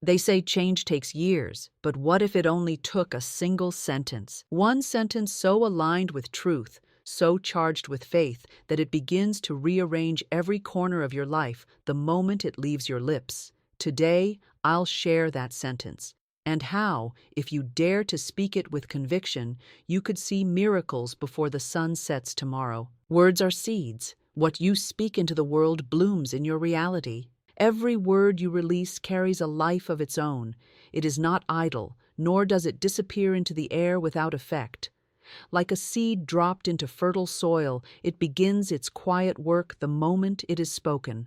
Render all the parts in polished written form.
They say change takes years, but what if it only took a single sentence? One sentence so aligned with truth, so charged with faith, that it begins to rearrange every corner of your life the moment it leaves your lips. Today, I'll share that sentence, and how, if you dare to speak it with conviction, you could see miracles before the sun sets tomorrow. Words are seeds. What you speak into the world blooms in your reality. Every word you release carries a life of its own. It is not idle, nor does it disappear into the air without effect. Like a seed dropped into fertile soil, it begins its quiet work the moment it is spoken.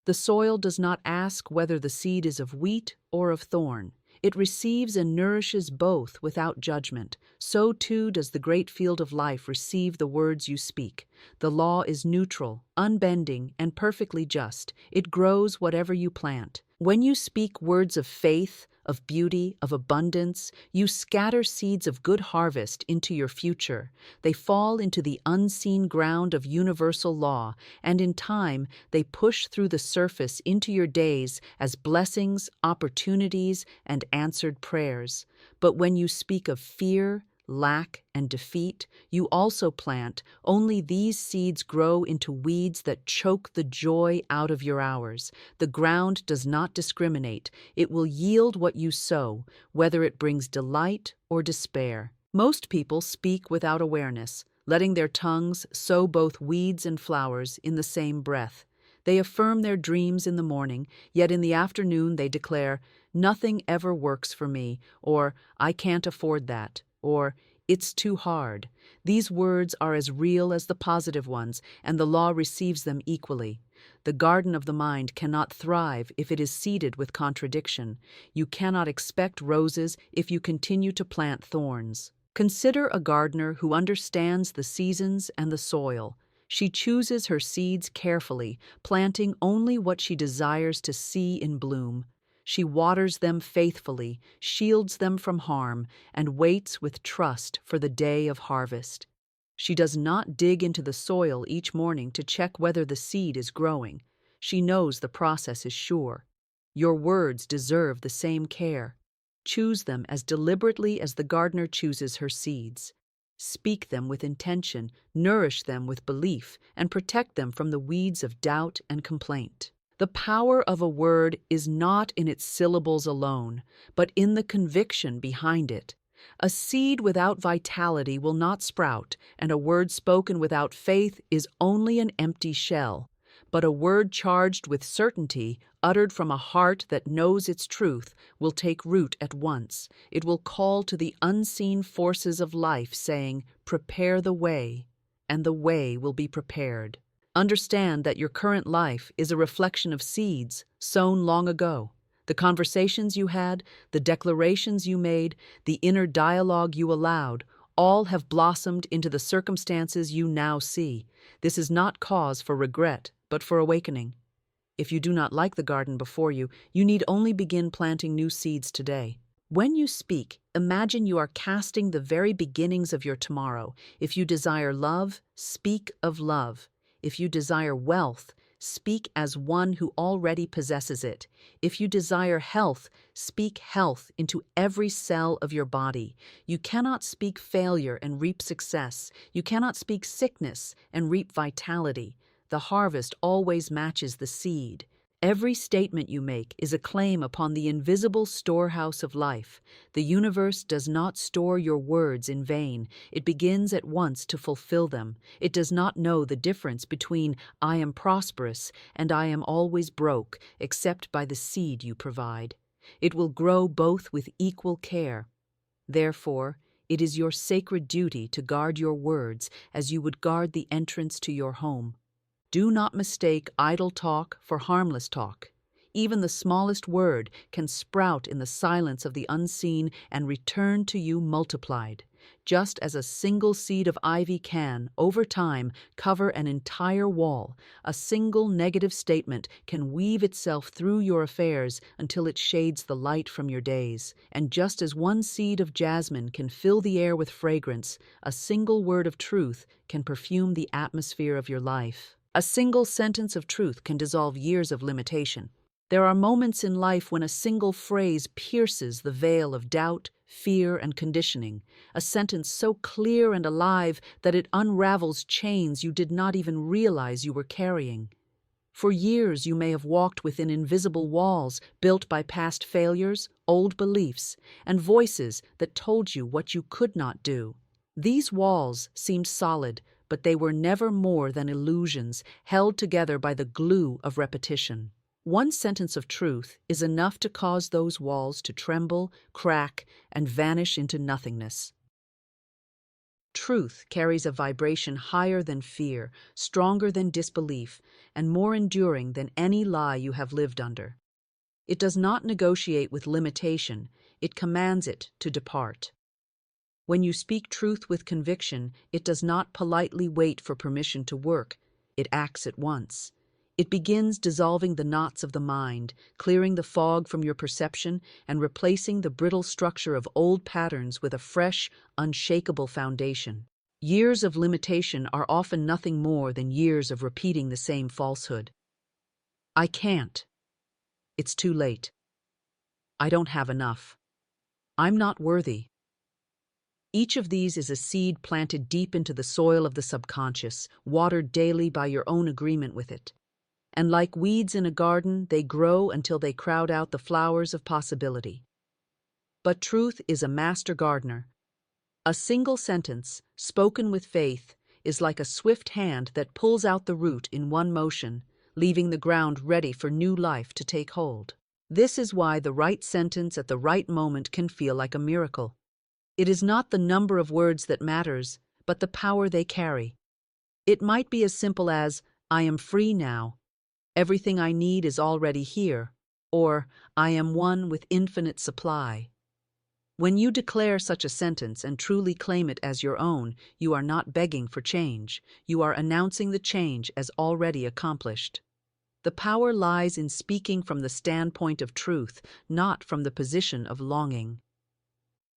The soil does not ask whether the seed is of wheat or of thorn. It receives and nourishes both without judgment. So too does the great field of life receive the words you speak. The law is neutral, unbending, and perfectly just. It grows whatever you plant. When you speak words of faith, of beauty, of abundance, you scatter seeds of good harvest into your future. They fall into the unseen ground of universal law, and in time they push through the surface into your days as blessings, opportunities, and answered prayers. But when you speak of fear, lack, and defeat, you also plant. Only these seeds grow into weeds that choke the joy out of your hours. The ground does not discriminate. It will yield what you sow, whether it brings delight or despair. Most people speak without awareness, letting their tongues sow both weeds and flowers in the same breath. They affirm their dreams in the morning, yet in the afternoon they declare, "Nothing ever works for me," or "I can't afford that," or "It's too hard." These words are as real as the positive ones, and the law receives them equally. The garden of the mind cannot thrive if it is seeded with contradiction. You cannot expect roses if you continue to plant thorns. Consider a gardener who understands the seasons and the soil. She chooses her seeds carefully, planting only what she desires to see in bloom. She waters them faithfully, shields them from harm, and waits with trust for the day of harvest. She does not dig into the soil each morning to check whether the seed is growing. She knows the process is sure. Your words deserve the same care. Choose them as deliberately as the gardener chooses her seeds. Speak them with intention, nourish them with belief, and protect them from the weeds of doubt and complaint. The power of a word is not in its syllables alone, but in the conviction behind it. A seed without vitality will not sprout, and a word spoken without faith is only an empty shell. But a word charged with certainty, uttered from a heart that knows its truth, will take root at once. It will call to the unseen forces of life, saying, "Prepare the way," and the way will be prepared. Understand that your current life is a reflection of seeds sown long ago. The conversations you had, the declarations you made, the inner dialogue you allowed, all have blossomed into the circumstances you now see. This is not cause for regret, but for awakening. If you do not like the garden before you, you need only begin planting new seeds today. When you speak, imagine you are casting the very beginnings of your tomorrow. If you desire love, speak of love. If you desire wealth, speak as one who already possesses it. If you desire health, speak health into every cell of your body. You cannot speak failure and reap success. You cannot speak sickness and reap vitality. The harvest always matches the seed. Every statement you make is a claim upon the invisible storehouse of life. The universe does not store your words in vain. It begins at once to fulfill them. It does not know the difference between "I am prosperous" and "I am always broke," except by the seed you provide. It will grow both with equal care. Therefore, it is your sacred duty to guard your words as you would guard the entrance to your home. Do not mistake idle talk for harmless talk. Even the smallest word can sprout in the silence of the unseen and return to you multiplied. Just as a single seed of ivy can, over time, cover an entire wall, a single negative statement can weave itself through your affairs until it shades the light from your days. And just as one seed of jasmine can fill the air with fragrance, a single word of truth can perfume the atmosphere of your life. A single sentence of truth can dissolve years of limitation. There are moments in life when a single phrase pierces the veil of doubt, fear, and conditioning, a sentence so clear and alive that it unravels chains you did not even realize you were carrying. For years, you may have walked within invisible walls built by past failures, old beliefs, and voices that told you what you could not do. These walls seemed solid, but they were never more than illusions held together by the glue of repetition. One sentence of truth is enough to cause those walls to tremble, crack, and vanish into nothingness. Truth carries a vibration higher than fear, stronger than disbelief, and more enduring than any lie you have lived under. It does not negotiate with limitation, it commands it to depart. When you speak truth with conviction, it does not politely wait for permission to work, it acts at once. It begins dissolving the knots of the mind, clearing the fog from your perception, and replacing the brittle structure of old patterns with a fresh, unshakable foundation. Years of limitation are often nothing more than years of repeating the same falsehood. I can't. It's too late. I don't have enough. I'm not worthy. Each of these is a seed planted deep into the soil of the subconscious, watered daily by your own agreement with it. And like weeds in a garden, they grow until they crowd out the flowers of possibility. But truth is a master gardener. A single sentence, spoken with faith, is like a swift hand that pulls out the root in one motion, leaving the ground ready for new life to take hold. This is why the right sentence at the right moment can feel like a miracle. It is not the number of words that matters, but the power they carry. It might be as simple as, I am free now. Everything I need is already here, or I am one with infinite supply. When you declare such a sentence and truly claim it as your own, you are not begging for change. You are announcing the change as already accomplished. The power lies in speaking from the standpoint of truth, not from the position of longing.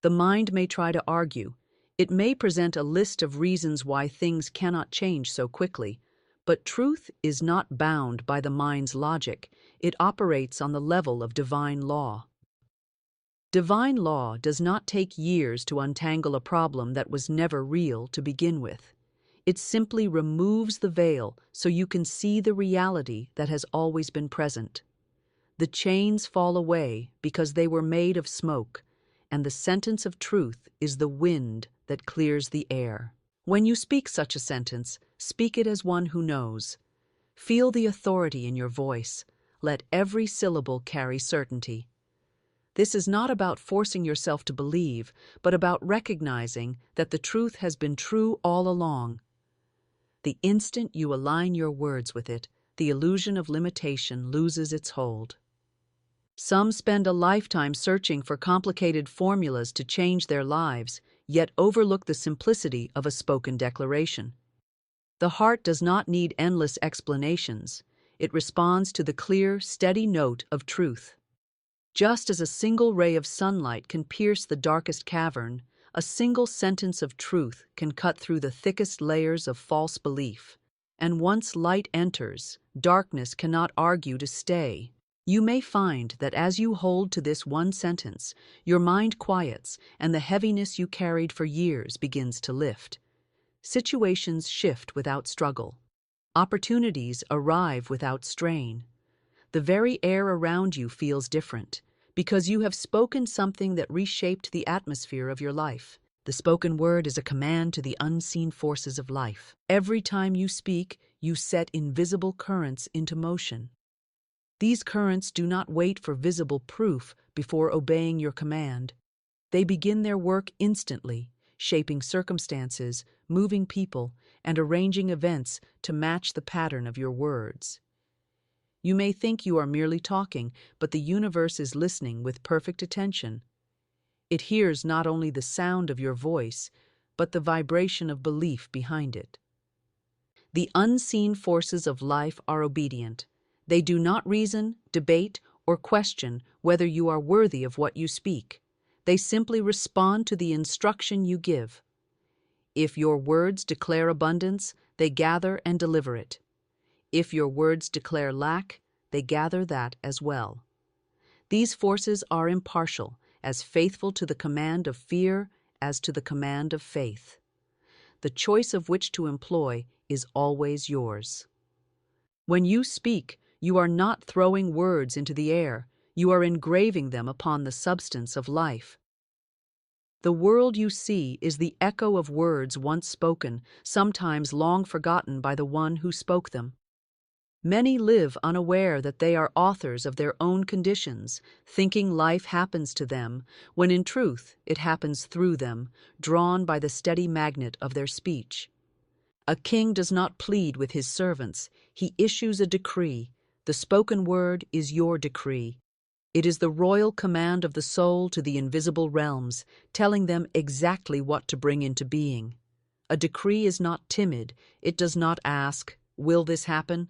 The mind may try to argue. It may present a list of reasons why things cannot change so quickly. But truth is not bound by the mind's logic. It operates on the level of divine law. Divine law does not take years to untangle a problem that was never real to begin with. It simply removes the veil so you can see the reality that has always been present. The chains fall away because they were made of smoke, and the sentence of truth is the wind that clears the air. When you speak such a sentence, speak it as one who knows. Feel the authority in your voice. Let every syllable carry certainty. This is not about forcing yourself to believe, but about recognizing that the truth has been true all along. The instant you align your words with it, the illusion of limitation loses its hold. Some spend a lifetime searching for complicated formulas to change their lives, yet overlook the simplicity of a spoken declaration. The heart does not need endless explanations. It responds to the clear, steady note of truth. Just as a single ray of sunlight can pierce the darkest cavern, a single sentence of truth can cut through the thickest layers of false belief. And once light enters, darkness cannot argue to stay. You may find that as you hold to this one sentence, your mind quiets and the heaviness you carried for years begins to lift. Situations shift without struggle. Opportunities arrive without strain. The very air around you feels different because you have spoken something that reshaped the atmosphere of your life. The spoken word is a command to the unseen forces of life. Every time you speak, you set invisible currents into motion. These currents do not wait for visible proof before obeying your command. They begin their work instantly, shaping circumstances, moving people, and arranging events to match the pattern of your words. You may think you are merely talking, but the universe is listening with perfect attention. It hears not only the sound of your voice, but the vibration of belief behind it. The unseen forces of life are obedient. They do not reason, debate, or question whether you are worthy of what you speak. They simply respond to the instruction you give. If your words declare abundance, they gather and deliver it. If your words declare lack, they gather that as well. These forces are impartial, as faithful to the command of fear as to the command of faith. The choice of which to employ is always yours. When you speak, you are not throwing words into the air, you are engraving them upon the substance of life. The world you see is the echo of words once spoken, sometimes long forgotten by the one who spoke them. Many live unaware that they are authors of their own conditions, thinking life happens to them, when in truth it happens through them, drawn by the steady magnet of their speech. A king does not plead with his servants, he issues a decree. The spoken word is your decree. It is the royal command of the soul to the invisible realms, telling them exactly what to bring into being. A decree is not timid, it does not ask, "Will this happen?"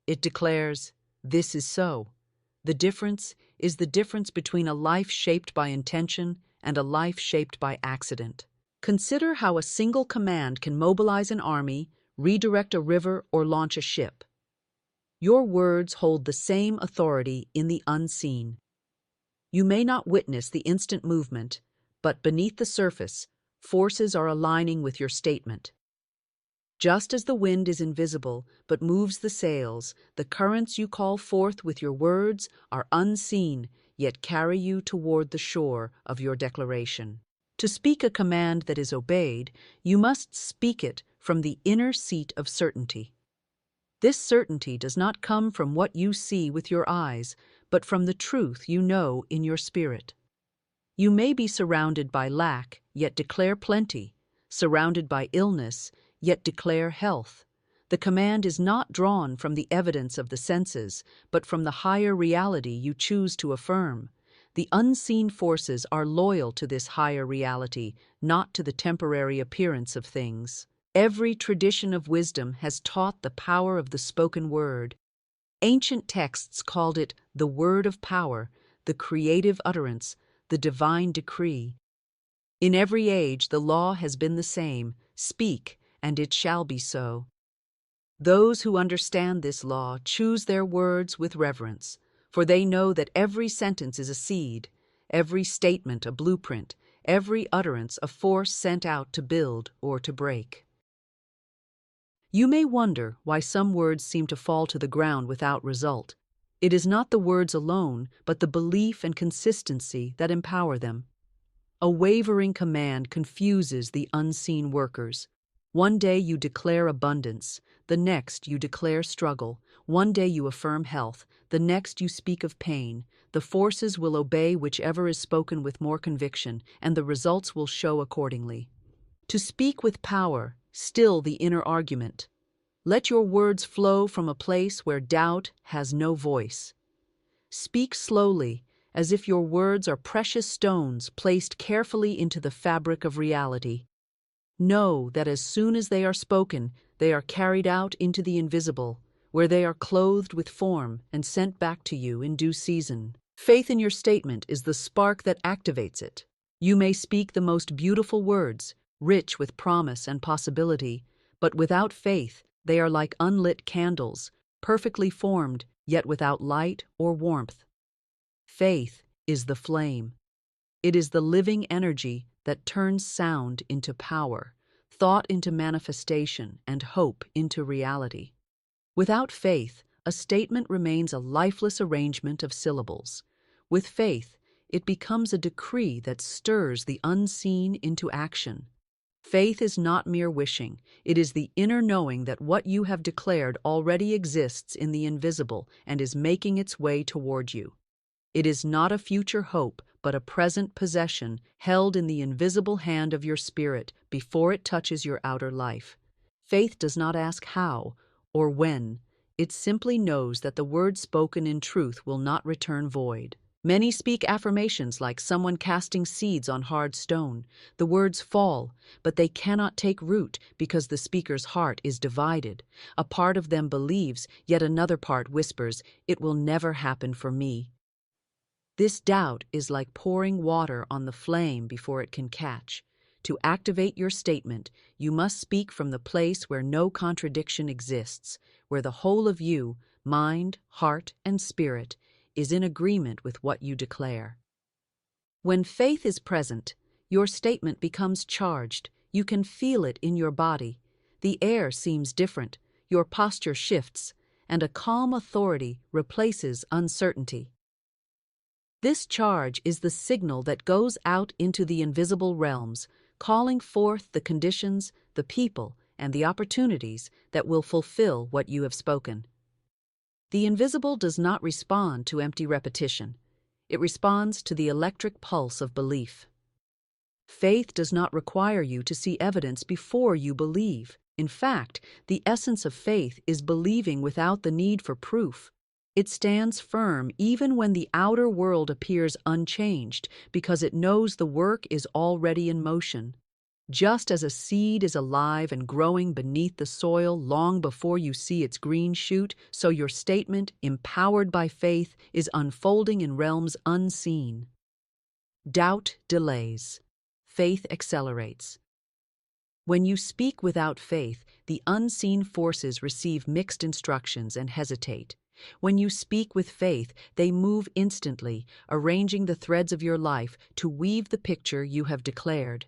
It declares, "This is so." The difference is the difference between a life shaped by intention and a life shaped by accident. Consider how a single command can mobilize an army, redirect a river, or launch a ship. Your words hold the same authority in the unseen. You may not witness the instant movement, but beneath the surface, forces are aligning with your statement. Just as the wind is invisible but moves the sails, the currents you call forth with your words are unseen, yet carry you toward the shore of your declaration. To speak a command that is obeyed, you must speak it from the inner seat of certainty. This certainty does not come from what you see with your eyes, but from the truth you know in your spirit. You may be surrounded by lack, yet declare plenty, surrounded by illness, yet declare health. The command is not drawn from the evidence of the senses, but from the higher reality you choose to affirm. The unseen forces are loyal to this higher reality, not to the temporary appearance of things. Every tradition of wisdom has taught the power of the spoken word. Ancient texts called it the word of power, the creative utterance, the divine decree. In every age the law has been the same: speak, and it shall be so. Those who understand this law choose their words with reverence, for they know that every sentence is a seed, every statement a blueprint, every utterance a force sent out to build or to break. You may wonder why some words seem to fall to the ground without result. It is not the words alone, but the belief and consistency that empower them. A wavering command confuses the unseen workers. One day you declare abundance, the next you declare struggle. One day you affirm health, the next you speak of pain. The forces will obey whichever is spoken with more conviction, and the results will show accordingly. To speak with power, still the inner argument. Let your words flow from a place where doubt has no voice. Speak slowly, as if your words are precious stones placed carefully into the fabric of reality. Know that as soon as they are spoken, they are carried out into the invisible, where they are clothed with form and sent back to you in due season. Faith in your statement is the spark that activates it. You may speak the most beautiful words, rich with promise and possibility, but without faith, they are like unlit candles, perfectly formed, yet without light or warmth. Faith is the flame. It is the living energy that turns sound into power, thought into manifestation, and hope into reality. Without faith, a statement remains a lifeless arrangement of syllables. With faith, it becomes a decree that stirs the unseen into action. Faith is not mere wishing, it is the inner knowing that what you have declared already exists in the invisible and is making its way toward you. It is not a future hope, but a present possession held in the invisible hand of your spirit before it touches your outer life. Faith does not ask how or when, it simply knows that the word spoken in truth will not return void. Many speak affirmations like someone casting seeds on hard stone. The words fall, but they cannot take root because the speaker's heart is divided. A part of them believes, yet another part whispers, "It will never happen for me." This doubt is like pouring water on the flame before it can catch. To activate your statement, you must speak from the place where no contradiction exists, where the whole of you, mind, heart, and spirit, is in agreement with what you declare. When faith is present, your statement becomes charged. You can feel it in your body. The air seems different, your posture shifts, and a calm authority replaces uncertainty. This charge is the signal that goes out into the invisible realms, calling forth the conditions, the people, and the opportunities that will fulfill what you have spoken. The invisible does not respond to empty repetition. It responds to the electric pulse of belief. Faith does not require you to see evidence before you believe. In fact, the essence of faith is believing without the need for proof. It stands firm even when the outer world appears unchanged because it knows the work is already in motion. Just as a seed is alive and growing beneath the soil long before you see its green shoot, so your statement, empowered by faith, is unfolding in realms unseen. Doubt delays. Faith accelerates. When you speak without faith, the unseen forces receive mixed instructions and hesitate. When you speak with faith, they move instantly, arranging the threads of your life to weave the picture you have declared.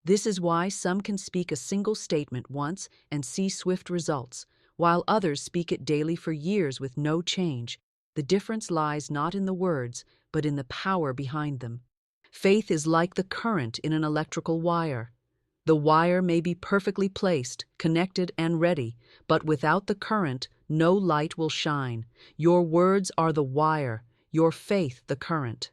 This is why some can speak a single statement once and see swift results, while others speak it daily for years with no change. The difference lies not in the words, but in the power behind them. Faith is like the current in an electrical wire. The wire may be perfectly placed, connected, and ready, but without the current, no light will shine. Your words are the wire, your faith the current.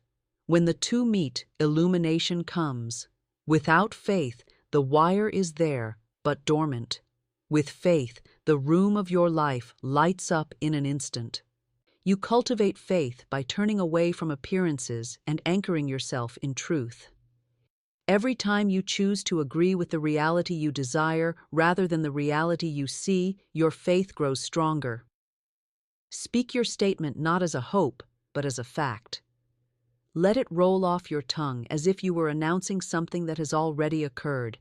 When the two meet, illumination comes. Without faith, the wire is there, but dormant. With faith, the room of your life lights up in an instant. You cultivate faith by turning away from appearances and anchoring yourself in truth. Every time you choose to agree with the reality you desire rather than the reality you see, your faith grows stronger. Speak your statement not as a hope, but as a fact. Let it roll off your tongue as if you were announcing something that has already occurred.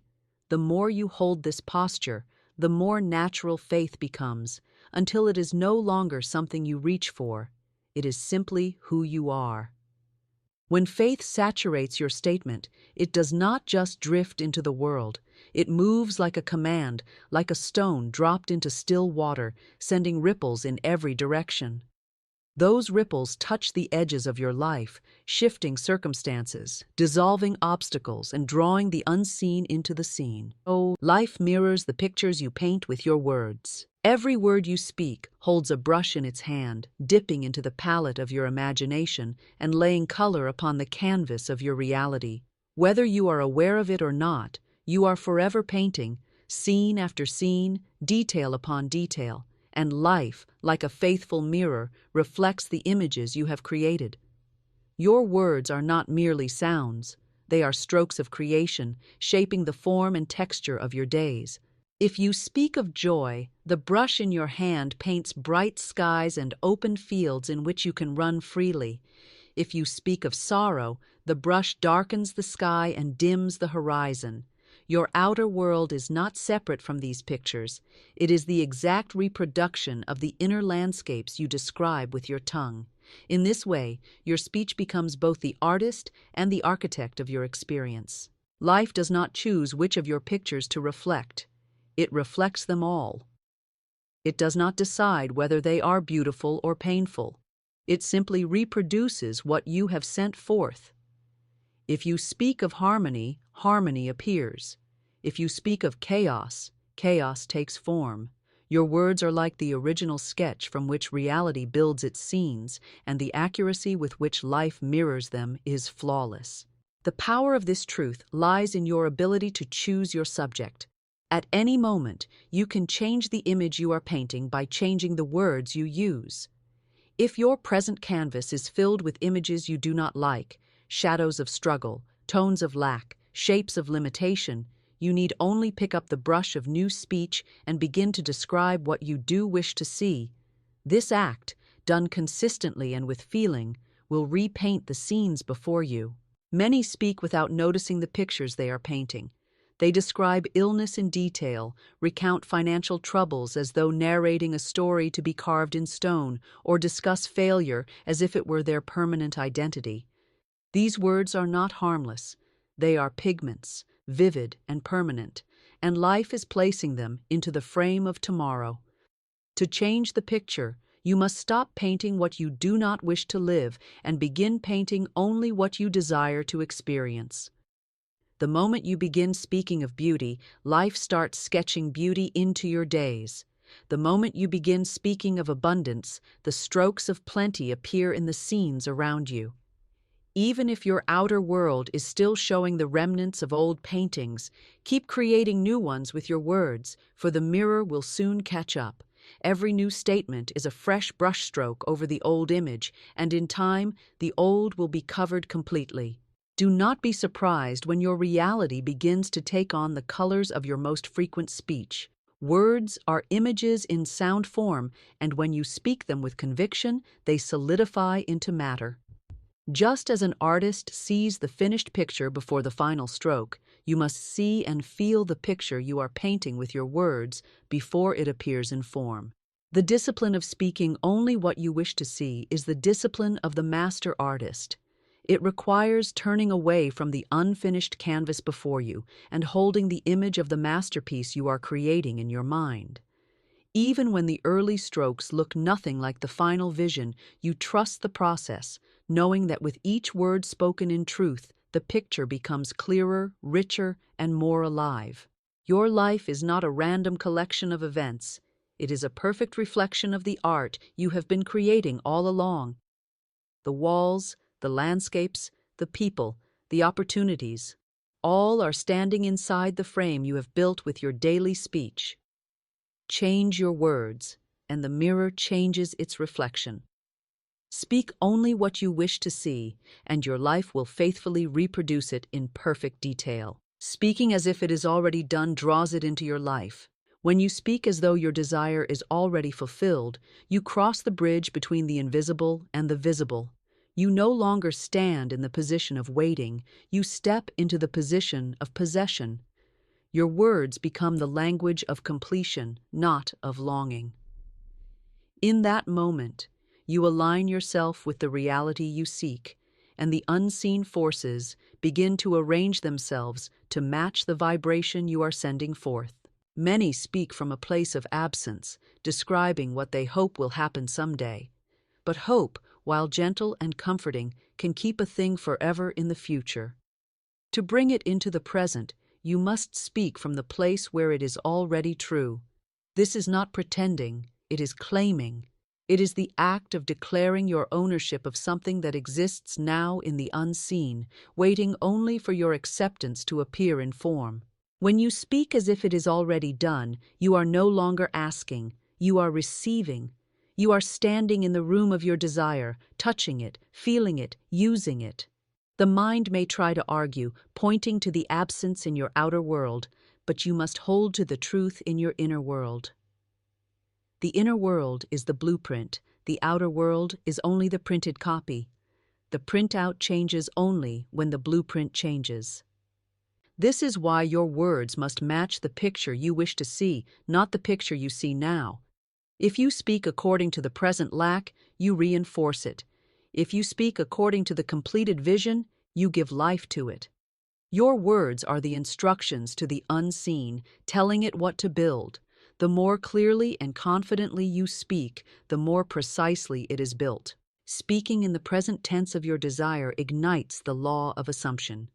The more you hold this posture, the more natural faith becomes, until it is no longer something you reach for. It is simply who you are. When faith saturates your statement, it does not just drift into the world. It moves like a command, like a stone dropped into still water, sending ripples in every direction. Those ripples touch the edges of your life, shifting circumstances, dissolving obstacles, and drawing the unseen into the seen. Oh, life mirrors the pictures you paint with your words. Every word you speak holds a brush in its hand, dipping into the palette of your imagination and laying color upon the canvas of your reality. Whether you are aware of it or not, you are forever painting, scene after scene, detail upon detail, and life, like a faithful mirror, reflects the images you have created. Your words are not merely sounds. They are strokes of creation, shaping the form and texture of your days. If you speak of joy, the brush in your hand paints bright skies and open fields in which you can run freely. If you speak of sorrow, the brush darkens the sky and dims the horizon. Your outer world is not separate from these pictures. It is the exact reproduction of the inner landscapes you describe with your tongue. In this way, your speech becomes both the artist and the architect of your experience. Life does not choose which of your pictures to reflect. It reflects them all. It does not decide whether they are beautiful or painful. It simply reproduces what you have sent forth. If you speak of harmony, harmony appears. If you speak of chaos, chaos takes form. Your words are like the original sketch from which reality builds its scenes, and the accuracy with which life mirrors them is flawless. The power of this truth lies in your ability to choose your subject. At any moment, you can change the image you are painting by changing the words you use. If your present canvas is filled with images you do not like, shadows of struggle, tones of lack, shapes of limitation, you need only pick up the brush of new speech and begin to describe what you do wish to see. This act, done consistently and with feeling, will repaint the scenes before you. Many speak without noticing the pictures they are painting. They describe illness in detail, recount financial troubles as though narrating a story to be carved in stone, or discuss failure as if it were their permanent identity. These words are not harmless. They are pigments, vivid and permanent, and life is placing them into the frame of tomorrow. To change the picture, you must stop painting what you do not wish to live and begin painting only what you desire to experience. The moment you begin speaking of beauty, life starts sketching beauty into your days. The moment you begin speaking of abundance, the strokes of plenty appear in the scenes around you. Even if your outer world is still showing the remnants of old paintings, keep creating new ones with your words, for the mirror will soon catch up. Every new statement is a fresh brushstroke over the old image, and in time, the old will be covered completely. Do not be surprised when your reality begins to take on the colors of your most frequent speech. Words are images in sound form, and when you speak them with conviction, they solidify into matter. Just as an artist sees the finished picture before the final stroke, you must see and feel the picture you are painting with your words before it appears in form. The discipline of speaking only what you wish to see is the discipline of the master artist. It requires turning away from the unfinished canvas before you and holding the image of the masterpiece you are creating in your mind. Even when the early strokes look nothing like the final vision, you trust the process, knowing that with each word spoken in truth, the picture becomes clearer, richer, and more alive. Your life is not a random collection of events. It is a perfect reflection of the art you have been creating all along. The walls, the landscapes, the people, the opportunities, all are standing inside the frame you have built with your daily speech. Change your words, and the mirror changes its reflection. Speak only what you wish to see, and your life will faithfully reproduce it in perfect detail. Speaking as if it is already done draws it into your life. When you speak as though your desire is already fulfilled, you cross the bridge between the invisible and the visible. You no longer stand in the position of waiting, you step into the position of possession. Your words become the language of completion, not of longing. In that moment, you align yourself with the reality you seek, and the unseen forces begin to arrange themselves to match the vibration you are sending forth. Many speak from a place of absence, describing what they hope will happen someday. But hope, while gentle and comforting, can keep a thing forever in the future. To bring it into the present, you must speak from the place where it is already true. This is not pretending, it is claiming. It is the act of declaring your ownership of something that exists now in the unseen, waiting only for your acceptance to appear in form. When you speak as if it is already done, you are no longer asking, you are receiving. You are standing in the room of your desire, touching it, feeling it, using it. The mind may try to argue, pointing to the absence in your outer world, but you must hold to the truth in your inner world. The inner world is the blueprint, the outer world is only the printed copy. The printout changes only when the blueprint changes. This is why your words must match the picture you wish to see, not the picture you see now. If you speak according to the present lack, you reinforce it. If you speak according to the completed vision, you give life to it. Your words are the instructions to the unseen, telling it what to build. The more clearly and confidently you speak, the more precisely it is built. Speaking in the present tense of your desire ignites the law of assumption.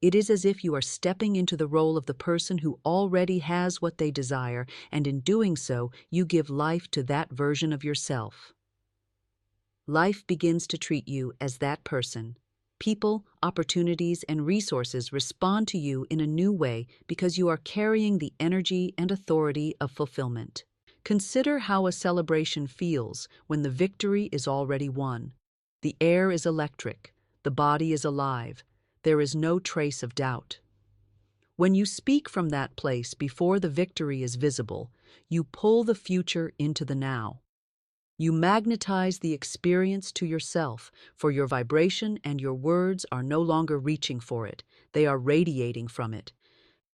It is as if you are stepping into the role of the person who already has what they desire, and in doing so, you give life to that version of yourself. Life begins to treat you as that person. People, opportunities, and resources respond to you in a new way because you are carrying the energy and authority of fulfillment. Consider how a celebration feels when the victory is already won. The air is electric, the body is alive. There is no trace of doubt. When you speak from that place before the victory is visible, you pull the future into the now. You magnetize the experience to yourself, for your vibration and your words are no longer reaching for it, they are radiating from it.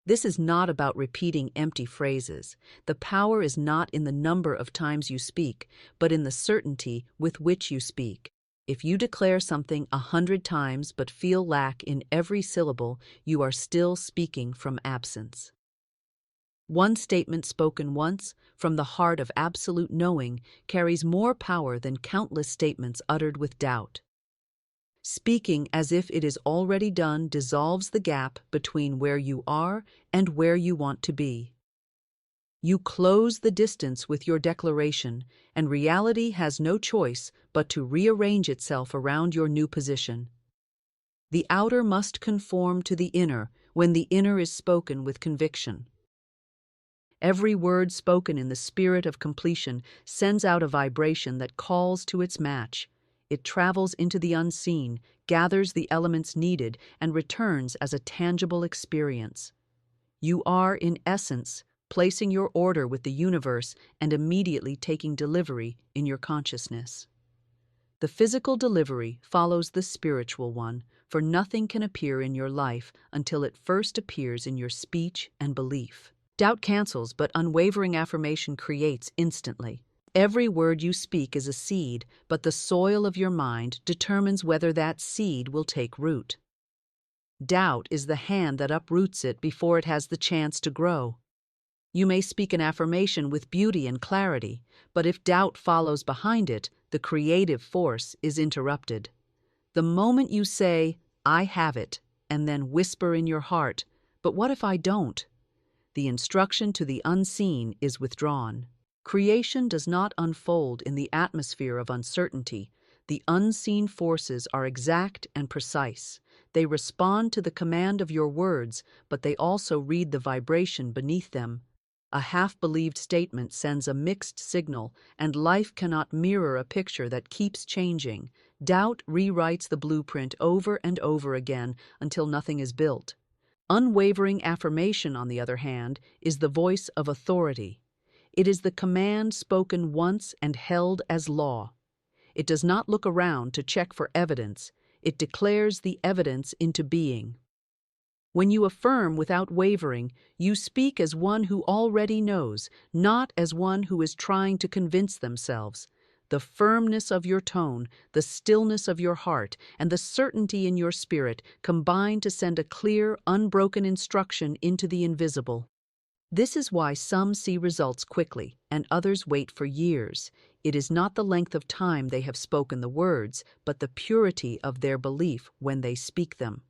This is not about repeating empty phrases. The power is not in the number of times you speak, but in the certainty with which you speak. If you declare something 100 times but feel lack in every syllable, you are still speaking from absence. One statement spoken once, from the heart of absolute knowing, carries more power than countless statements uttered with doubt. Speaking as if it is already done dissolves the gap between where you are and where you want to be. You close the distance with your declaration, and reality has no choice but to rearrange itself around your new position. The outer must conform to the inner when the inner is spoken with conviction. Every word spoken in the spirit of completion sends out a vibration that calls to its match. It travels into the unseen, gathers the elements needed, and returns as a tangible experience. You are, in essence, placing your order with the universe and immediately taking delivery in your consciousness. The physical delivery follows the spiritual one, for nothing can appear in your life until it first appears in your speech and belief. Doubt cancels, but unwavering affirmation creates instantly. Every word you speak is a seed, but the soil of your mind determines whether that seed will take root. Doubt is the hand that uproots it before it has the chance to grow. You may speak an affirmation with beauty and clarity, but if doubt follows behind it, the creative force is interrupted. The moment you say, "I have it," and then whisper in your heart, "But what if I don't?" the instruction to the unseen is withdrawn. Creation does not unfold in the atmosphere of uncertainty. The unseen forces are exact and precise. They respond to the command of your words, but they also read the vibration beneath them. A half-believed statement sends a mixed signal, and life cannot mirror a picture that keeps changing. Doubt rewrites the blueprint over and over again until nothing is built. Unwavering affirmation, on the other hand, is the voice of authority. It is the command spoken once and held as law. It does not look around to check for evidence. It declares the evidence into being. When you affirm without wavering, you speak as one who already knows, not as one who is trying to convince themselves. The firmness of your tone, the stillness of your heart, and the certainty in your spirit combine to send a clear, unbroken instruction into the invisible. This is why some see results quickly and others wait for years. It is not the length of time they have spoken the words, but the purity of their belief when they speak them.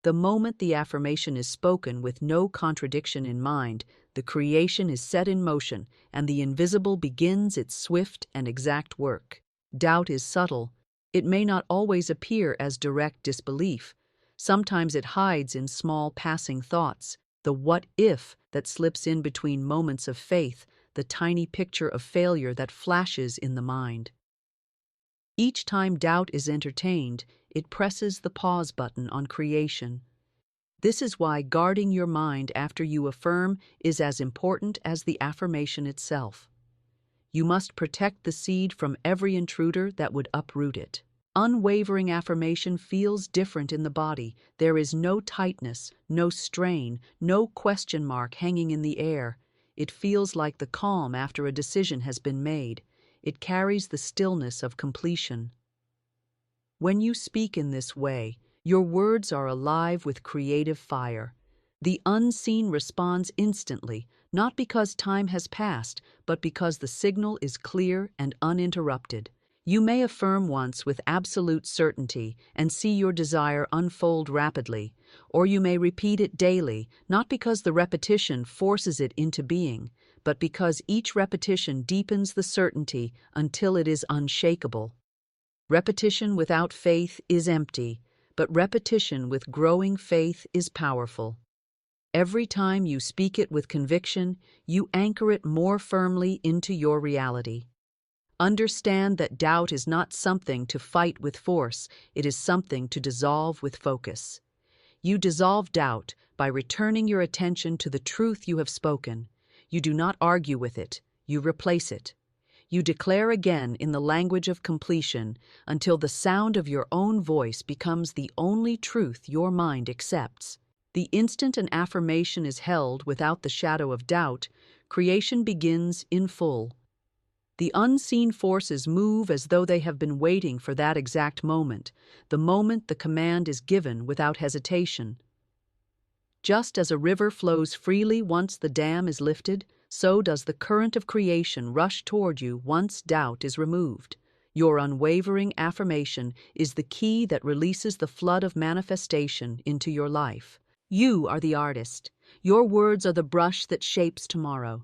The moment the affirmation is spoken with no contradiction in mind, the creation is set in motion and the invisible begins its swift and exact work. Doubt is subtle. It may not always appear as direct disbelief. Sometimes it hides in small passing thoughts, the what if that slips in between moments of faith, the tiny picture of failure that flashes in the mind. Each time doubt is entertained, it presses the pause button on creation. This is why guarding your mind after you affirm is as important as the affirmation itself. You must protect the seed from every intruder that would uproot it. Unwavering affirmation feels different in the body. There is no tightness, no strain, no question mark hanging in the air. It feels like the calm after a decision has been made. It carries the stillness of completion. When you speak in this way, your words are alive with creative fire. The unseen responds instantly, not because time has passed, but because the signal is clear and uninterrupted. You may affirm once with absolute certainty and see your desire unfold rapidly, or you may repeat it daily, not because the repetition forces it into being, but because each repetition deepens the certainty until it is unshakable. Repetition without faith is empty, but repetition with growing faith is powerful. Every time you speak it with conviction, you anchor it more firmly into your reality. Understand that doubt is not something to fight with force, it is something to dissolve with focus. You dissolve doubt by returning your attention to the truth you have spoken. You do not argue with it, you replace it. You declare again in the language of completion until the sound of your own voice becomes the only truth your mind accepts. The instant an affirmation is held without the shadow of doubt, creation begins in full. The unseen forces move as though they have been waiting for that exact moment, the moment the command is given without hesitation. Just as a river flows freely once the dam is lifted, so does the current of creation rush toward you once doubt is removed. Your unwavering affirmation is the key that releases the flood of manifestation into your life. You are the artist. Your words are the brush that shapes tomorrow.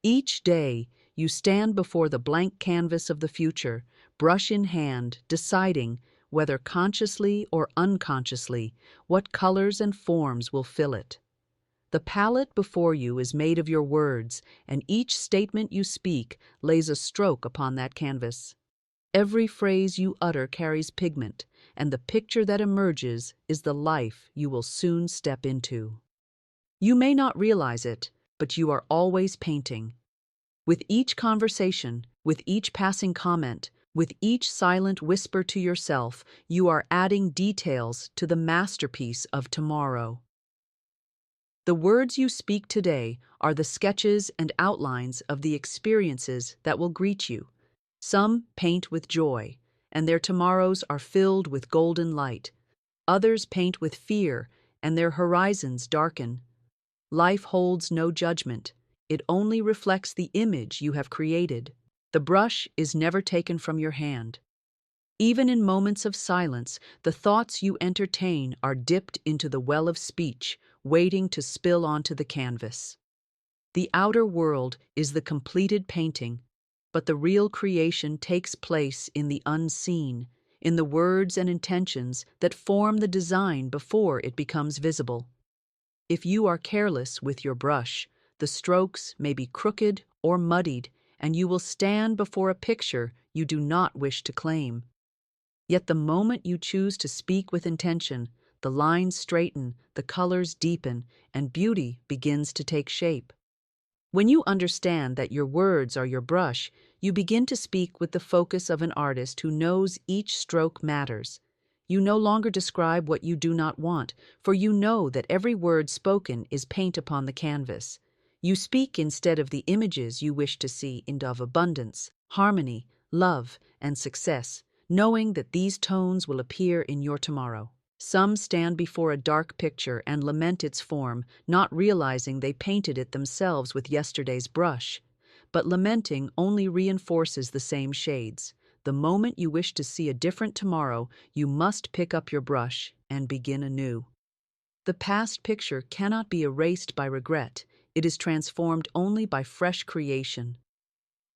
Each day, you stand before the blank canvas of the future, brush in hand, deciding, whether consciously or unconsciously, what colors and forms will fill it. The palette before you is made of your words, and each statement you speak lays a stroke upon that canvas. Every phrase you utter carries pigment, and the picture that emerges is the life you will soon step into. You may not realize it, but you are always painting. With each conversation, with each passing comment, with each silent whisper to yourself, you are adding details to the masterpiece of tomorrow. The words you speak today are the sketches and outlines of the experiences that will greet you. Some paint with joy, and their tomorrows are filled with golden light. Others paint with fear, and their horizons darken. Life holds no judgment. It only reflects the image you have created. The brush is never taken from your hand. Even in moments of silence, the thoughts you entertain are dipped into the well of speech, waiting to spill onto the canvas. The outer world is the completed painting, but the real creation takes place in the unseen, in the words and intentions that form the design before it becomes visible. If you are careless with your brush, the strokes may be crooked or muddied, and you will stand before a picture you do not wish to claim. Yet the moment you choose to speak with intention, the lines straighten, the colors deepen, and beauty begins to take shape. When you understand that your words are your brush, you begin to speak with the focus of an artist who knows each stroke matters. You no longer describe what you do not want, for you know that every word spoken is paint upon the canvas. You speak instead of the images you wish to see of abundance, harmony, love, and success, knowing that these tones will appear in your tomorrow. Some stand before a dark picture and lament its form, not realizing they painted it themselves with yesterday's brush. But lamenting only reinforces the same shades. The moment you wish to see a different tomorrow, you must pick up your brush and begin anew. The past picture cannot be erased by regret. It is transformed only by fresh creation.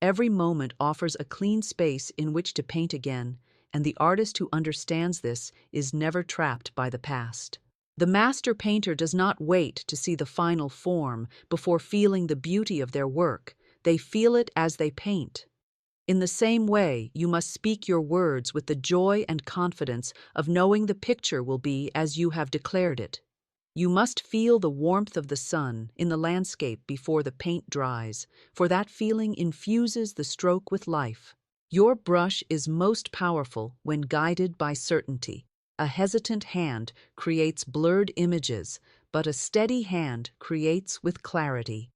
Every moment offers a clean space in which to paint again, and the artist who understands this is never trapped by the past. The master painter does not wait to see the final form before feeling the beauty of their work. They feel it as they paint. In the same way, you must speak your words with the joy and confidence of knowing the picture will be as you have declared it. You must feel the warmth of the sun in the landscape before the paint dries, for that feeling infuses the stroke with life. Your brush is most powerful when guided by certainty. A hesitant hand creates blurred images, but a steady hand creates with clarity.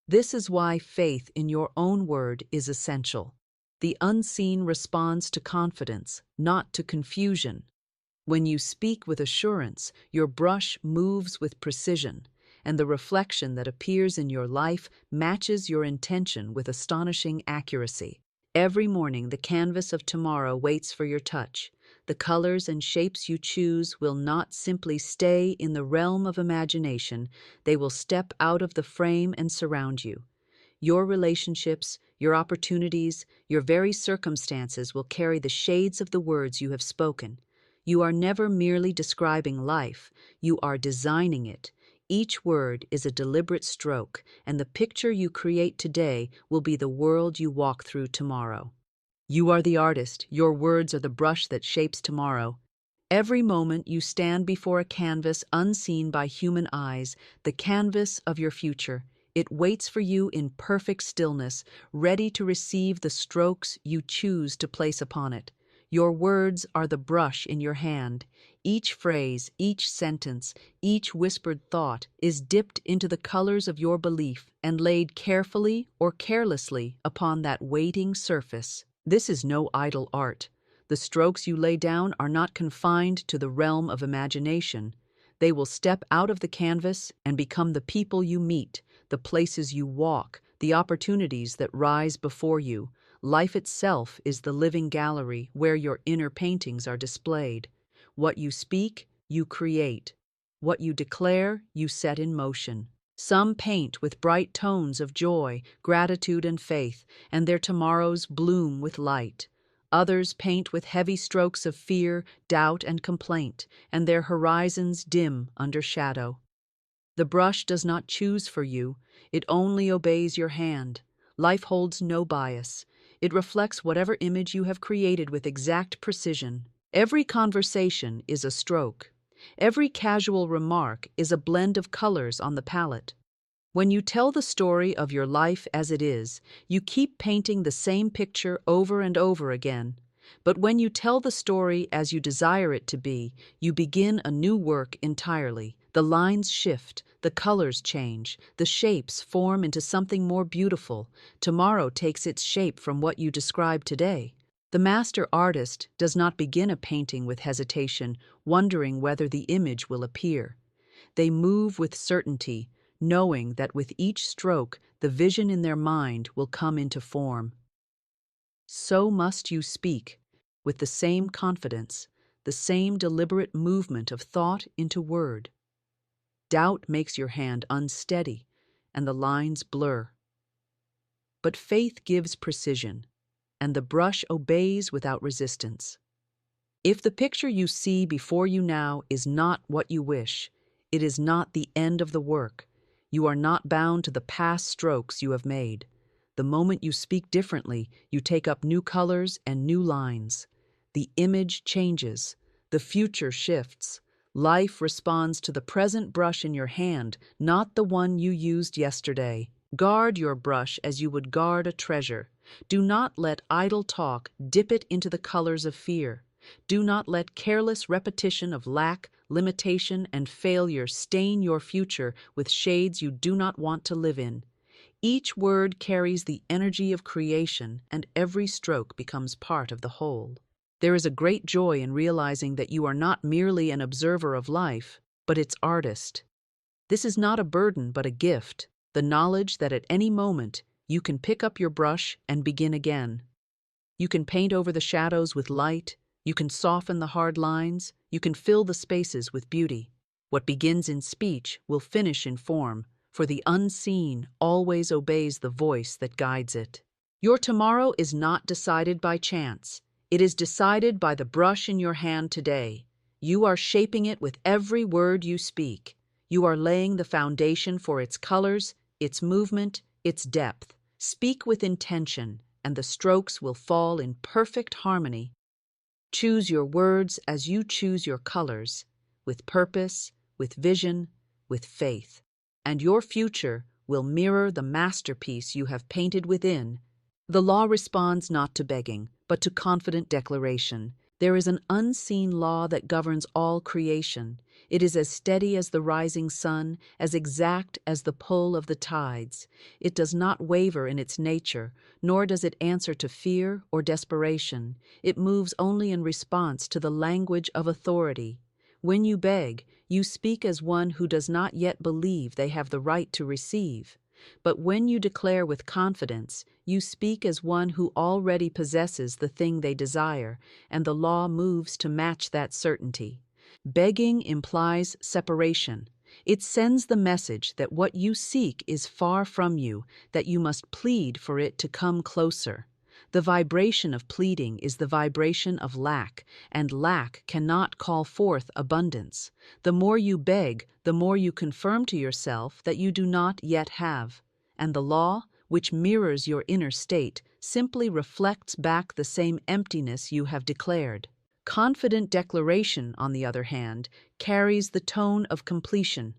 This is why faith in your own word is essential. The unseen responds to confidence, not to confusion. When you speak with assurance, your brush moves with precision, and the reflection that appears in your life matches your intention with astonishing accuracy. Every morning, the canvas of tomorrow waits for your touch. The colors and shapes you choose will not simply stay in the realm of imagination, they will step out of the frame and surround you. Your relationships, your opportunities, your very circumstances will carry the shades of the words you have spoken. You are never merely describing life, you are designing it. Each word is a deliberate stroke, and the picture you create today will be the world you walk through tomorrow. You are the artist, your words are the brush that shapes tomorrow. Every moment you stand before a canvas unseen by human eyes, the canvas of your future. It waits for you in perfect stillness, ready to receive the strokes you choose to place upon it. Your words are the brush in your hand. Each phrase, each sentence, each whispered thought is dipped into the colors of your belief and laid carefully or carelessly upon that waiting surface. This is no idle art. The strokes you lay down are not confined to the realm of imagination. They will step out of the canvas and become the people you meet, the places you walk, the opportunities that rise before you. Life itself is the living gallery where your inner paintings are displayed. What you speak, you create. What you declare, you set in motion. Some paint with bright tones of joy, gratitude, and faith, and their tomorrows bloom with light. Others paint with heavy strokes of fear, doubt, and complaint, and their horizons dim under shadow. The brush does not choose for you, it only obeys your hand. Life holds no bias. It reflects whatever image you have created with exact precision. Every conversation is a stroke. Every casual remark is a blend of colors on the palette. When you tell the story of your life as it is, you keep painting the same picture over and over again. But when you tell the story as you desire it to be, you begin a new work entirely. The lines shift, the colors change, the shapes form into something more beautiful. Tomorrow takes its shape from what you describe today. The master artist does not begin a painting with hesitation, wondering whether the image will appear. They move with certainty, knowing that with each stroke, the vision in their mind will come into form. So must you speak, with the same confidence, the same deliberate movement of thought into word. Doubt makes your hand unsteady, and the lines blur. But faith gives precision, and the brush obeys without resistance. If the picture you see before you now is not what you wish, it is not the end of the work. You are not bound to the past strokes you have made. The moment you speak differently, you take up new colors and new lines. The image changes. The future shifts. Life responds to the present brush in your hand, not the one you used yesterday. Guard your brush as you would guard a treasure. Do not let idle talk dip it into the colors of fear. Do not let careless repetition of lack, limitation, and failure stain your future with shades you do not want to live in. Each word carries the energy of creation, and every stroke becomes part of the whole. There is a great joy in realizing that you are not merely an observer of life, but its artist. This is not a burden, but a gift, the knowledge that at any moment you can pick up your brush and begin again. You can paint over the shadows with light, you can soften the hard lines, you can fill the spaces with beauty. What begins in speech will finish in form, for the unseen always obeys the voice that guides it. Your tomorrow is not decided by chance. It is decided by the brush in your hand today. You are shaping it with every word you speak. You are laying the foundation for its colors, its movement, its depth. Speak with intention, and the strokes will fall in perfect harmony. Choose your words as you choose your colors, with purpose, with vision, with faith. And your future will mirror the masterpiece you have painted within. The law responds not to begging, but to confident declaration. There is an unseen law that governs all creation. It is as steady as the rising sun, as exact as the pull of the tides. It does not waver in its nature, nor does it answer to fear or desperation. It moves only in response to the language of authority. When you beg, you speak as one who does not yet believe they have the right to receive. But when you declare with confidence, you speak as one who already possesses the thing they desire, and the law moves to match that certainty. Begging implies separation. It sends the message that what you seek is far from you, that you must plead for it to come closer. The vibration of pleading is the vibration of lack, and lack cannot call forth abundance. The more you beg, the more you confirm to yourself that you do not yet have. And the law, which mirrors your inner state, simply reflects back the same emptiness you have declared. Confident declaration, on the other hand, carries the tone of completion.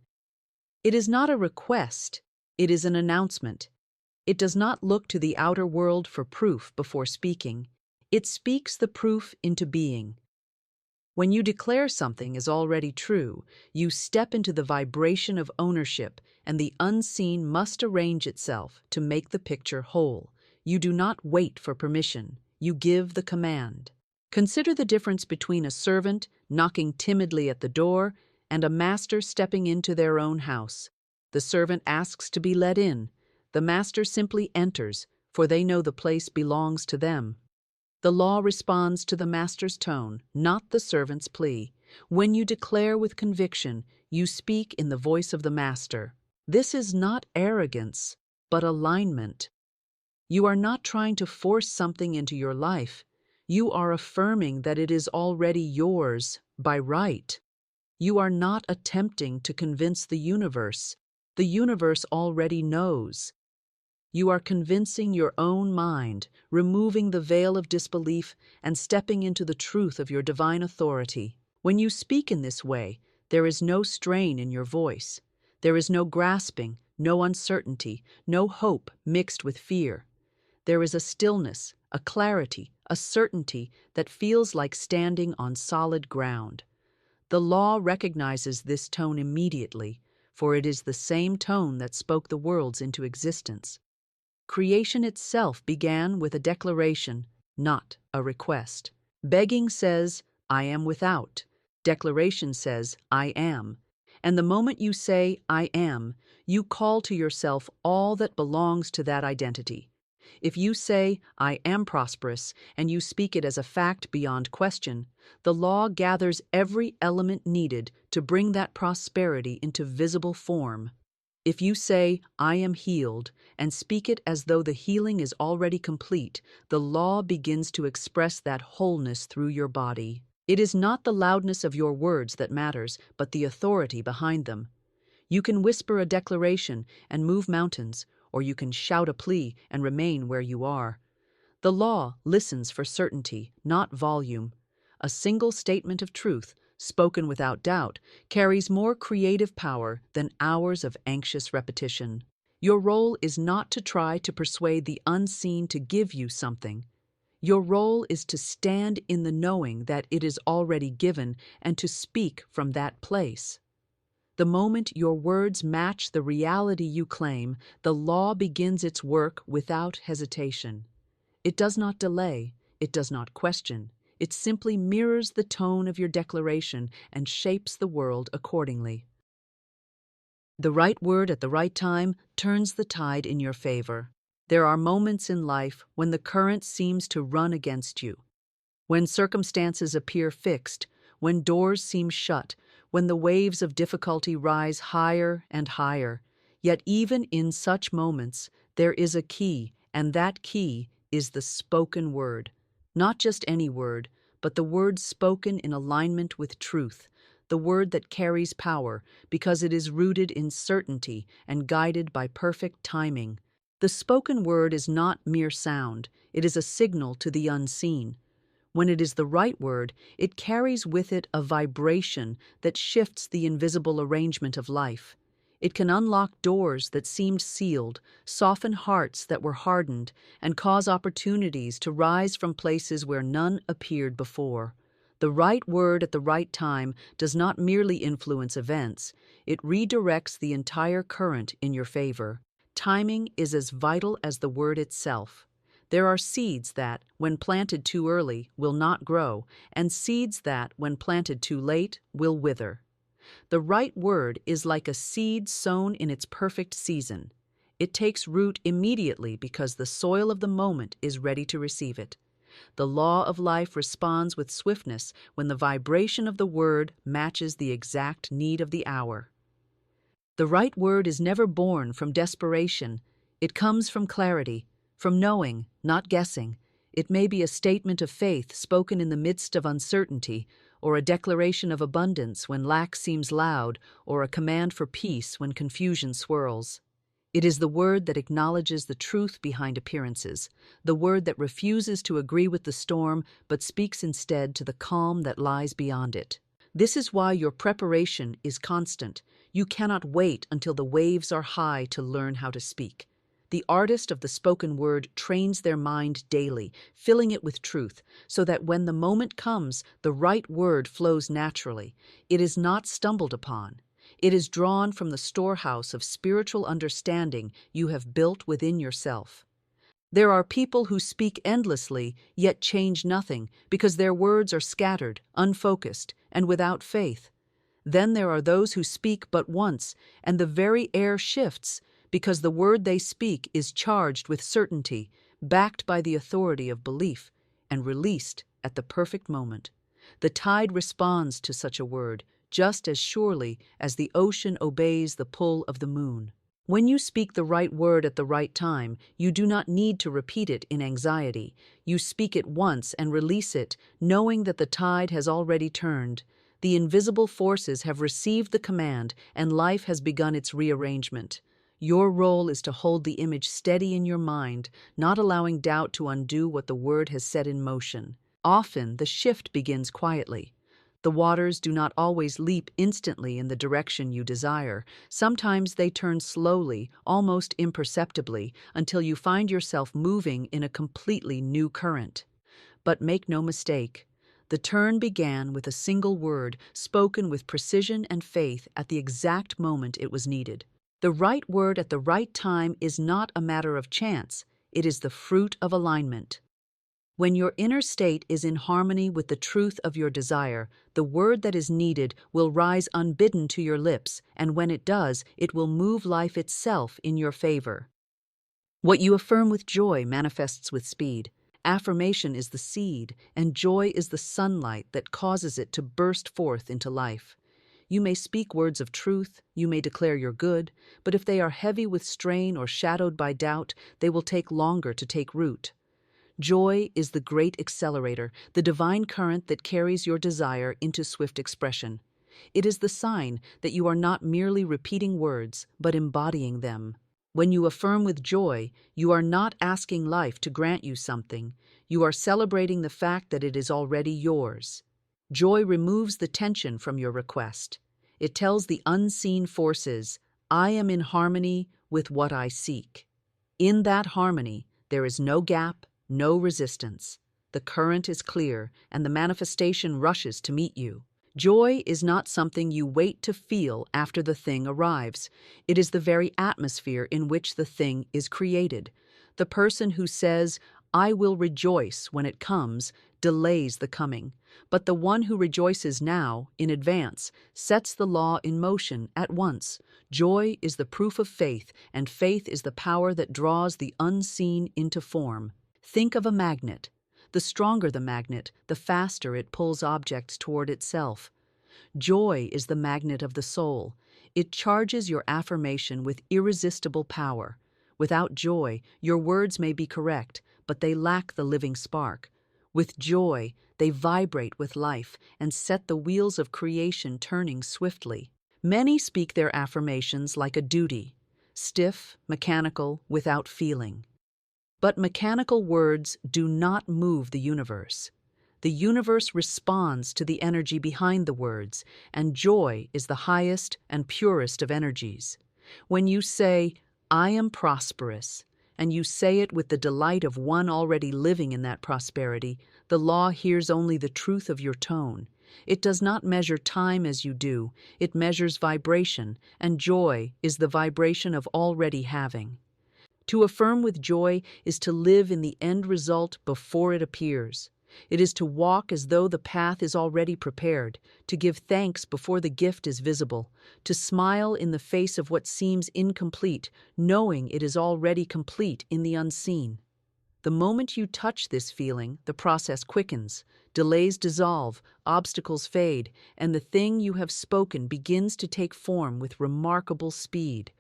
It is not a request, it is an announcement. It does not look to the outer world for proof before speaking. It speaks the proof into being. When you declare something is already true, you step into the vibration of ownership, and the unseen must arrange itself to make the picture whole. You do not wait for permission, you give the command. Consider the difference between a servant knocking timidly at the door and a master stepping into their own house. The servant asks to be let in. The master simply enters, for they know the place belongs to them. The law responds to the master's tone, not the servant's plea. When you declare with conviction, you speak in the voice of the master. This is not arrogance, but alignment. You are not trying to force something into your life. You are affirming that it is already yours by right. You are not attempting to convince the universe. The universe already knows. You are convincing your own mind, removing the veil of disbelief and stepping into the truth of your divine authority. When you speak in this way, there is no strain in your voice. There is no grasping, no uncertainty, no hope mixed with fear. There is a stillness, a clarity, a certainty that feels like standing on solid ground. The law recognizes this tone immediately, for it is the same tone that spoke the worlds into existence. Creation itself began with a declaration, not a request. Begging says, I am without. Declaration says, I am. And the moment you say, I am, you call to yourself all that belongs to that identity. If you say, I am prosperous, and you speak it as a fact beyond question, the law gathers every element needed to bring that prosperity into visible form. If you say, I am healed, and speak it as though the healing is already complete, the law begins to express that wholeness through your body. It is not the loudness of your words that matters, but the authority behind them. You can whisper a declaration and move mountains, or you can shout a plea and remain where you are. The law listens for certainty, not volume. A single statement of truth, spoken without doubt, carries more creative power than hours of anxious repetition. Your role is not to try to persuade the unseen to give you something. Your role is to stand in the knowing that it is already given and to speak from that place. The moment your words match the reality you claim, the law begins its work without hesitation. It does not delay, it does not question. It simply mirrors the tone of your declaration and shapes the world accordingly. The right word at the right time turns the tide in your favor. There are moments in life when the current seems to run against you, when circumstances appear fixed, when doors seem shut, when the waves of difficulty rise higher and higher. Yet even in such moments, there is a key, and that key is the spoken word. Not just any word, but the word spoken in alignment with truth, the word that carries power because it is rooted in certainty and guided by perfect timing. The spoken word is not mere sound, it is a signal to the unseen. When it is the right word, it carries with it a vibration that shifts the invisible arrangement of life. It can unlock doors that seemed sealed, soften hearts that were hardened, and cause opportunities to rise from places where none appeared before. The right word at the right time does not merely influence events, it redirects the entire current in your favor. Timing is as vital as the word itself. There are seeds that, when planted too early, will not grow, and seeds that, when planted too late, will wither. The right word is like a seed sown in its perfect season. It takes root immediately because the soil of the moment is ready to receive it. The law of life responds with swiftness when the vibration of the word matches the exact need of the hour. The right word is never born from desperation. It comes from clarity, from knowing, not guessing. It may be a statement of faith spoken in the midst of uncertainty, or a declaration of abundance when lack seems loud, or a command for peace when confusion swirls. It is the word that acknowledges the truth behind appearances, the word that refuses to agree with the storm but speaks instead to the calm that lies beyond it. This is why your preparation is constant. You cannot wait until the waves are high to learn how to speak. The artist of the spoken word trains their mind daily, filling it with truth, so that when the moment comes, the right word flows naturally. It is not stumbled upon. It is drawn from the storehouse of spiritual understanding you have built within yourself. There are people who speak endlessly, yet change nothing, because their words are scattered, unfocused, and without faith. Then there are those who speak but once, and the very air shifts, because the word they speak is charged with certainty, backed by the authority of belief, and released at the perfect moment. The tide responds to such a word, just as surely as the ocean obeys the pull of the moon. When you speak the right word at the right time, you do not need to repeat it in anxiety. You speak it once and release it, knowing that the tide has already turned. The invisible forces have received the command, and life has begun its rearrangement. Your role is to hold the image steady in your mind, not allowing doubt to undo what the word has set in motion. Often, the shift begins quietly. The waters do not always leap instantly in the direction you desire. Sometimes they turn slowly, almost imperceptibly, until you find yourself moving in a completely new current. But make no mistake, the turn began with a single word, spoken with precision and faith at the exact moment it was needed. The right word at the right time is not a matter of chance, it is the fruit of alignment. When your inner state is in harmony with the truth of your desire, the word that is needed will rise unbidden to your lips, and when it does, it will move life itself in your favor. What you affirm with joy manifests with speed. Affirmation is the seed, and joy is the sunlight that causes it to burst forth into life. You may speak words of truth, you may declare your good, but if they are heavy with strain or shadowed by doubt, they will take longer to take root. Joy is the great accelerator, the divine current that carries your desire into swift expression. It is the sign that you are not merely repeating words, but embodying them. When you affirm with joy, you are not asking life to grant you something. You are celebrating the fact that it is already yours. Joy removes the tension from your request. It tells the unseen forces, I am in harmony with what I seek. In that harmony, there is no gap, no resistance. The current is clear, and the manifestation rushes to meet you. Joy is not something you wait to feel after the thing arrives. It is the very atmosphere in which the thing is created. The person who says, I will rejoice when it comes, delays the coming. But the one who rejoices now, in advance, sets the law in motion at once. Joy is the proof of faith, and faith is the power that draws the unseen into form. Think of a magnet. The stronger the magnet, the faster it pulls objects toward itself. Joy is the magnet of the soul. It charges your affirmation with irresistible power. Without joy, your words may be correct, but they lack the living spark. With joy, they vibrate with life and set the wheels of creation turning swiftly. Many speak their affirmations like a duty, stiff, mechanical, without feeling. But mechanical words do not move the universe. The universe responds to the energy behind the words, and joy is the highest and purest of energies. When you say, I am prosperous, and you say it with the delight of one already living in that prosperity, the law hears only the truth of your tone. It does not measure time as you do, it measures vibration, and joy is the vibration of already having. To affirm with joy is to live in the end result before it appears. It is to walk as though the path is already prepared, to give thanks before the gift is visible, to smile in the face of what seems incomplete, knowing it is already complete in the unseen. The moment you touch this feeling, the process quickens, delays dissolve, obstacles fade, and the thing you have spoken begins to take form with remarkable speed.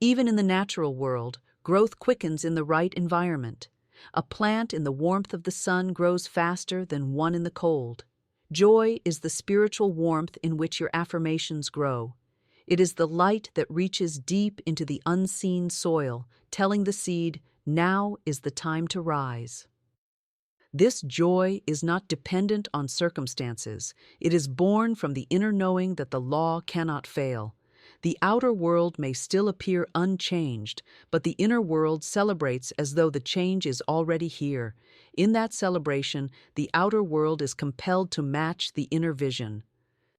Even in the natural world, growth quickens in the right environment. A plant in the warmth of the sun grows faster than one in the cold. Joy is the spiritual warmth in which your affirmations grow. It is the light that reaches deep into the unseen soil, telling the seed, now is the time to rise. This joy is not dependent on circumstances. It is born from the inner knowing that the law cannot fail. The outer world may still appear unchanged, but the inner world celebrates as though the change is already here. In that celebration, the outer world is compelled to match the inner vision.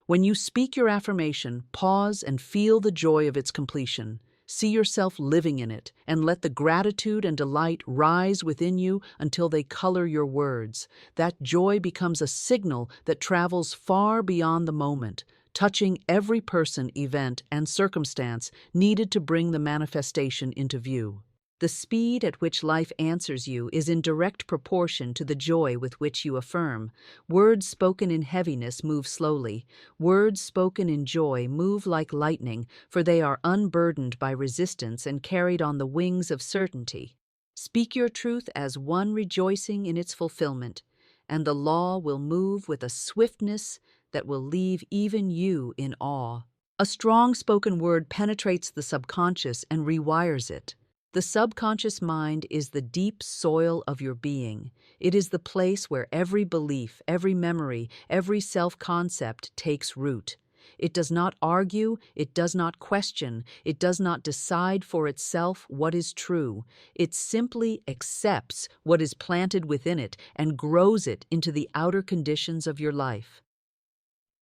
When you speak your affirmation, pause and feel the joy of its completion. See yourself living in it, and let the gratitude and delight rise within you until they color your words. That joy becomes a signal that travels far beyond the moment, touching every person, event, and circumstance needed to bring the manifestation into view. The speed at which life answers you is in direct proportion to the joy with which you affirm. Words spoken in heaviness move slowly. Words spoken in joy move like lightning, for they are unburdened by resistance and carried on the wings of certainty. Speak your truth as one rejoicing in its fulfillment, and the law will move with a swiftness that will leave even you in awe. A strong spoken word penetrates the subconscious and rewires it. The subconscious mind is the deep soil of your being. It is the place where every belief, every memory, every self-concept takes root. It does not argue, it does not question, it does not decide for itself what is true. It simply accepts what is planted within it and grows it into the outer conditions of your life.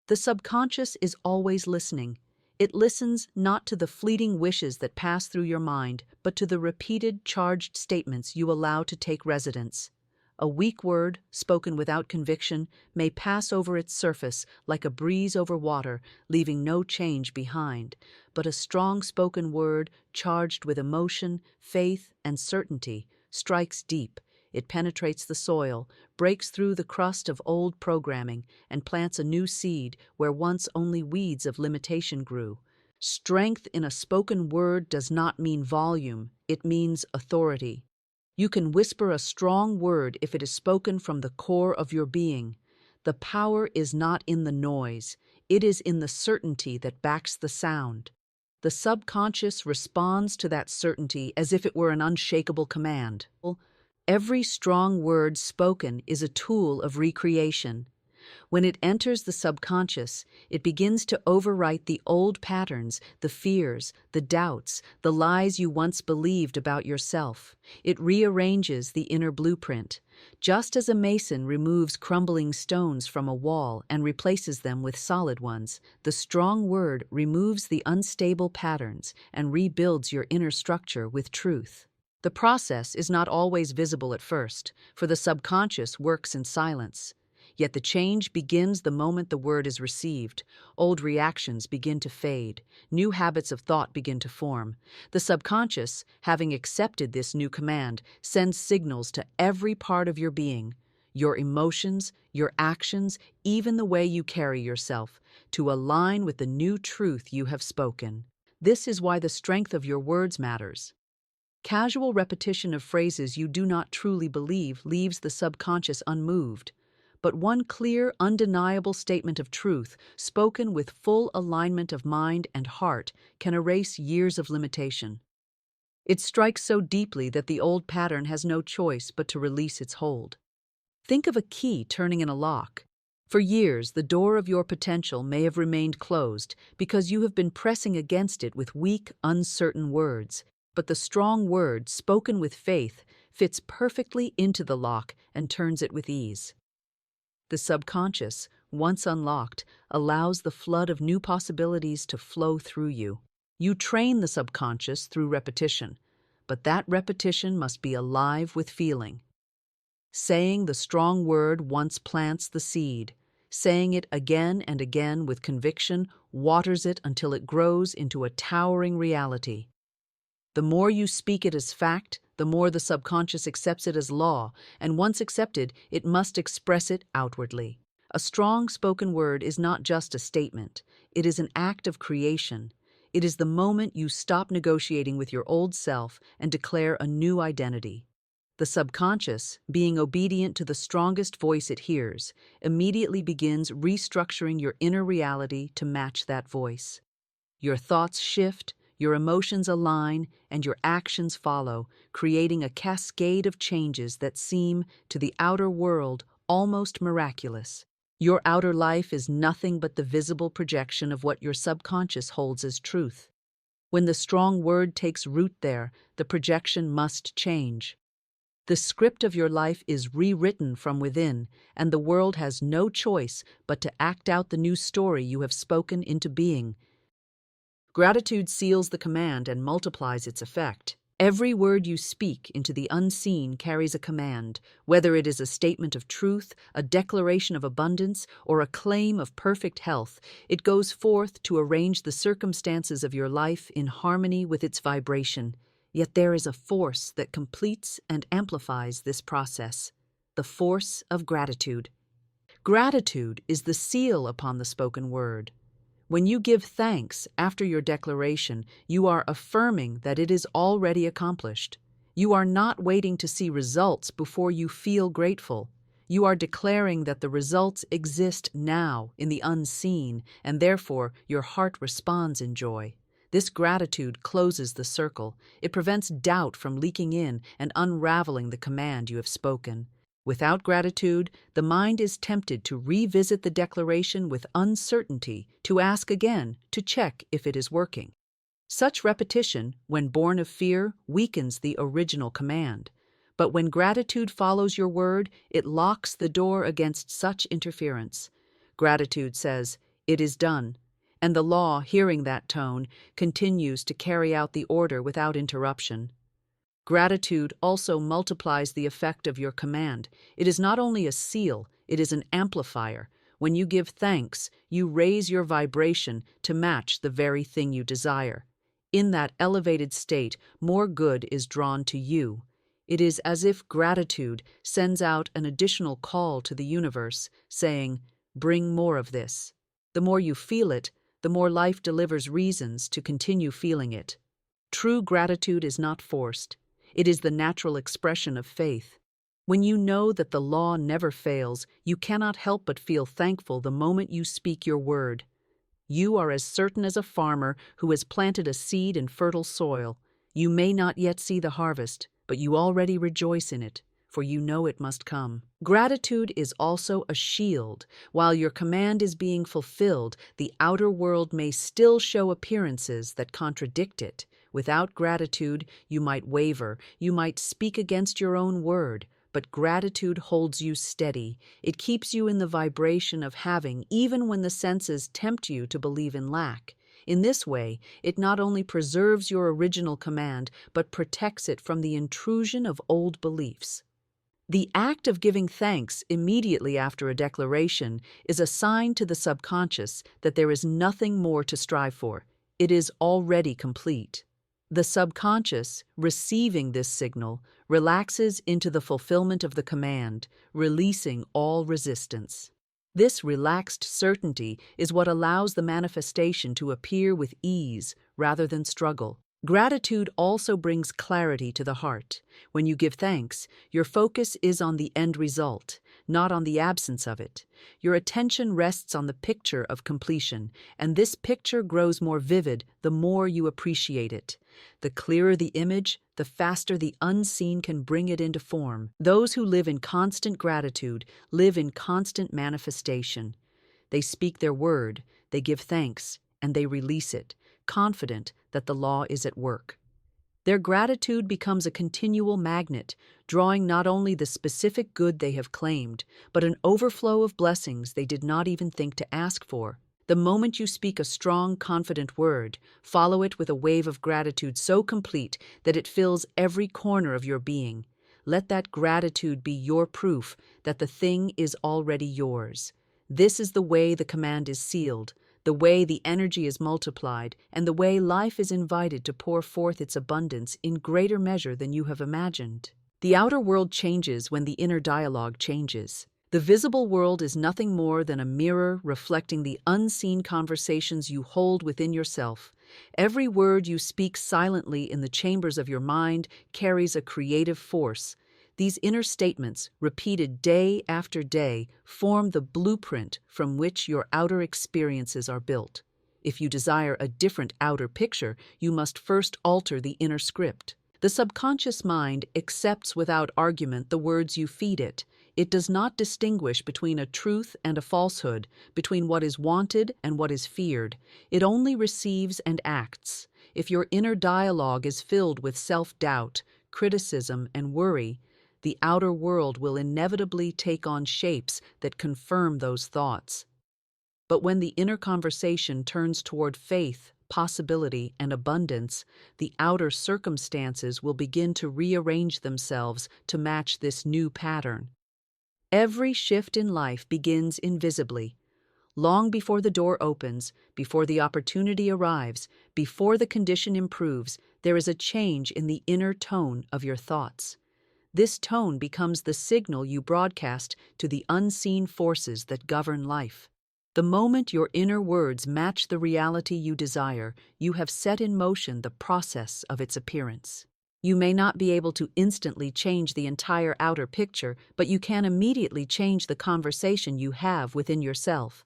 The subconscious is always listening. It listens not to the fleeting wishes that pass through your mind, but to the repeated, charged statements you allow to take residence. A weak word, spoken without conviction, may pass over its surface like a breeze over water, leaving no change behind. But a strong spoken word, charged with emotion, faith, and certainty, strikes deep. It penetrates the soil, breaks through the crust of old programming, and plants a new seed where once only weeds of limitation grew. Strength in a spoken word does not mean volume, it means authority. You can whisper a strong word if it is spoken from the core of your being. The power is not in the noise, it is in the certainty that backs the sound. The subconscious responds to that certainty as if it were an unshakable command. Every strong word spoken is a tool of recreation. When it enters the subconscious, it begins to overwrite the old patterns, the fears, the doubts, the lies you once believed about yourself. It rearranges the inner blueprint. Just as a mason removes crumbling stones from a wall and replaces them with solid ones, the strong word removes the unstable patterns and rebuilds your inner structure with truth. The process is not always visible at first, for the subconscious works in silence. Yet the change begins the moment the word is received. Old reactions begin to fade. New habits of thought begin to form. The subconscious, having accepted this new command, sends signals to every part of your being, your emotions, your actions, even the way you carry yourself, to align with the new truth you have spoken. This is why the strength of your words matters. Casual repetition of phrases you do not truly believe leaves the subconscious unmoved. But one clear, undeniable statement of truth, spoken with full alignment of mind and heart, can erase years of limitation. It strikes so deeply that the old pattern has no choice but to release its hold. Think of a key turning in a lock. For years, the door of your potential may have remained closed because you have been pressing against it with weak, uncertain words. But the strong word, spoken with faith, fits perfectly into the lock and turns it with ease. The subconscious, once unlocked, allows the flood of new possibilities to flow through you. You train the subconscious through repetition, but that repetition must be alive with feeling. Saying the strong word once plants the seed. Saying it again and again with conviction waters it until it grows into a towering reality. The more you speak it as fact, the more the subconscious accepts it as law, and once accepted, it must express it outwardly. A strong spoken word is not just a statement, it is an act of creation. It is the moment you stop negotiating with your old self and declare a new identity. The subconscious, being obedient to the strongest voice it hears, immediately begins restructuring your inner reality to match that voice. Your thoughts shift, your emotions align, and your actions follow, creating a cascade of changes that seem, to the outer world, almost miraculous. Your outer life is nothing but the visible projection of what your subconscious holds as truth. When the strong word takes root there, the projection must change. The script of your life is rewritten from within, and the world has no choice but to act out the new story you have spoken into being. Gratitude seals the command and multiplies its effect. Every word you speak into the unseen carries a command, whether it is a statement of truth, a declaration of abundance, or a claim of perfect health. It goes forth to arrange the circumstances of your life in harmony with its vibration. Yet there is a force that completes and amplifies this process, the force of gratitude. Gratitude is the seal upon the spoken word. When you give thanks after your declaration, you are affirming that it is already accomplished. You are not waiting to see results before you feel grateful. You are declaring that the results exist now in the unseen, and therefore your heart responds in joy. This gratitude closes the circle. It prevents doubt from leaking in and unraveling the command you have spoken. Without gratitude, the mind is tempted to revisit the declaration with uncertainty, to ask again, to check if it is working. Such repetition, when born of fear, weakens the original command. But when gratitude follows your word, it locks the door against such interference. Gratitude says, "It is done," and the law, hearing that tone, continues to carry out the order without interruption. Gratitude also multiplies the effect of your command. It is not only a seal, it is an amplifier. When you give thanks, you raise your vibration to match the very thing you desire. In that elevated state, more good is drawn to you. It is as if gratitude sends out an additional call to the universe, saying, "Bring more of this." The more you feel it, the more life delivers reasons to continue feeling it. True gratitude is not forced. It is the natural expression of faith. When you know that the law never fails, you cannot help but feel thankful the moment you speak your word. You are as certain as a farmer who has planted a seed in fertile soil. You may not yet see the harvest, but you already rejoice in it, for you know it must come. Gratitude is also a shield. While your command is being fulfilled, the outer world may still show appearances that contradict it. Without gratitude, you might waver, you might speak against your own word, but gratitude holds you steady. It keeps you in the vibration of having, even when the senses tempt you to believe in lack. In this way, it not only preserves your original command, but protects it from the intrusion of old beliefs. The act of giving thanks immediately after a declaration is a sign to the subconscious that there is nothing more to strive for. It is already complete. The subconscious, receiving this signal, relaxes into the fulfillment of the command, releasing all resistance. This relaxed certainty is what allows the manifestation to appear with ease rather than struggle. Gratitude also brings clarity to the heart. When you give thanks, your focus is on the end result, not on the absence of it. Your attention rests on the picture of completion, and this picture grows more vivid the more you appreciate it. The clearer the image, the faster the unseen can bring it into form. Those who live in constant gratitude live in constant manifestation. They speak their word, they give thanks, and they release it, confident that the law is at work. Their gratitude becomes a continual magnet, drawing not only the specific good they have claimed, but an overflow of blessings they did not even think to ask for. The moment you speak a strong, confident word, follow it with a wave of gratitude so complete that it fills every corner of your being. Let that gratitude be your proof that the thing is already yours. This is the way the command is sealed, the way the energy is multiplied, and the way life is invited to pour forth its abundance in greater measure than you have imagined. The outer world changes when the inner dialogue changes. The visible world is nothing more than a mirror reflecting the unseen conversations you hold within yourself. Every word you speak silently in the chambers of your mind carries a creative force. These inner statements, repeated day after day, form the blueprint from which your outer experiences are built. If you desire a different outer picture, you must first alter the inner script. The subconscious mind accepts without argument the words you feed it. It does not distinguish between a truth and a falsehood, between what is wanted and what is feared. It only receives and acts. If your inner dialogue is filled with self-doubt, criticism, and worry, the outer world will inevitably take on shapes that confirm those thoughts. But when the inner conversation turns toward faith, possibility, and abundance, the outer circumstances will begin to rearrange themselves to match this new pattern. Every shift in life begins invisibly. Long before the door opens, before the opportunity arrives, before the condition improves, there is a change in the inner tone of your thoughts. This tone becomes the signal you broadcast to the unseen forces that govern life. The moment your inner words match the reality you desire, you have set in motion the process of its appearance. You may not be able to instantly change the entire outer picture, but you can immediately change the conversation you have within yourself.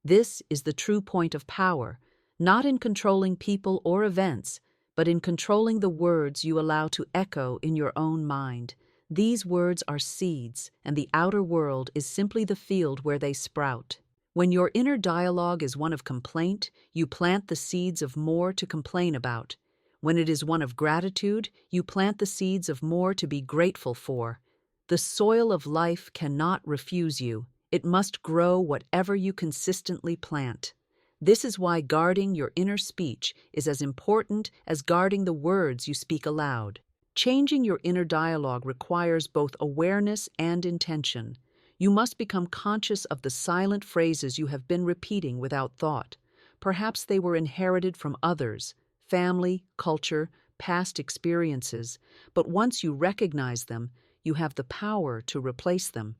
This is the true point of power, not in controlling people or events, but in controlling the words you allow to echo in your own mind. These words are seeds, and the outer world is simply the field where they sprout. When your inner dialogue is one of complaint, you plant the seeds of more to complain about. When it is one of gratitude, you plant the seeds of more to be grateful for. The soil of life cannot refuse you. It must grow whatever you consistently plant. This is why guarding your inner speech is as important as guarding the words you speak aloud. Changing your inner dialogue requires both awareness and intention. You must become conscious of the silent phrases you have been repeating without thought. Perhaps they were inherited from others, family, culture, past experiences, but once you recognize them, you have the power to replace them.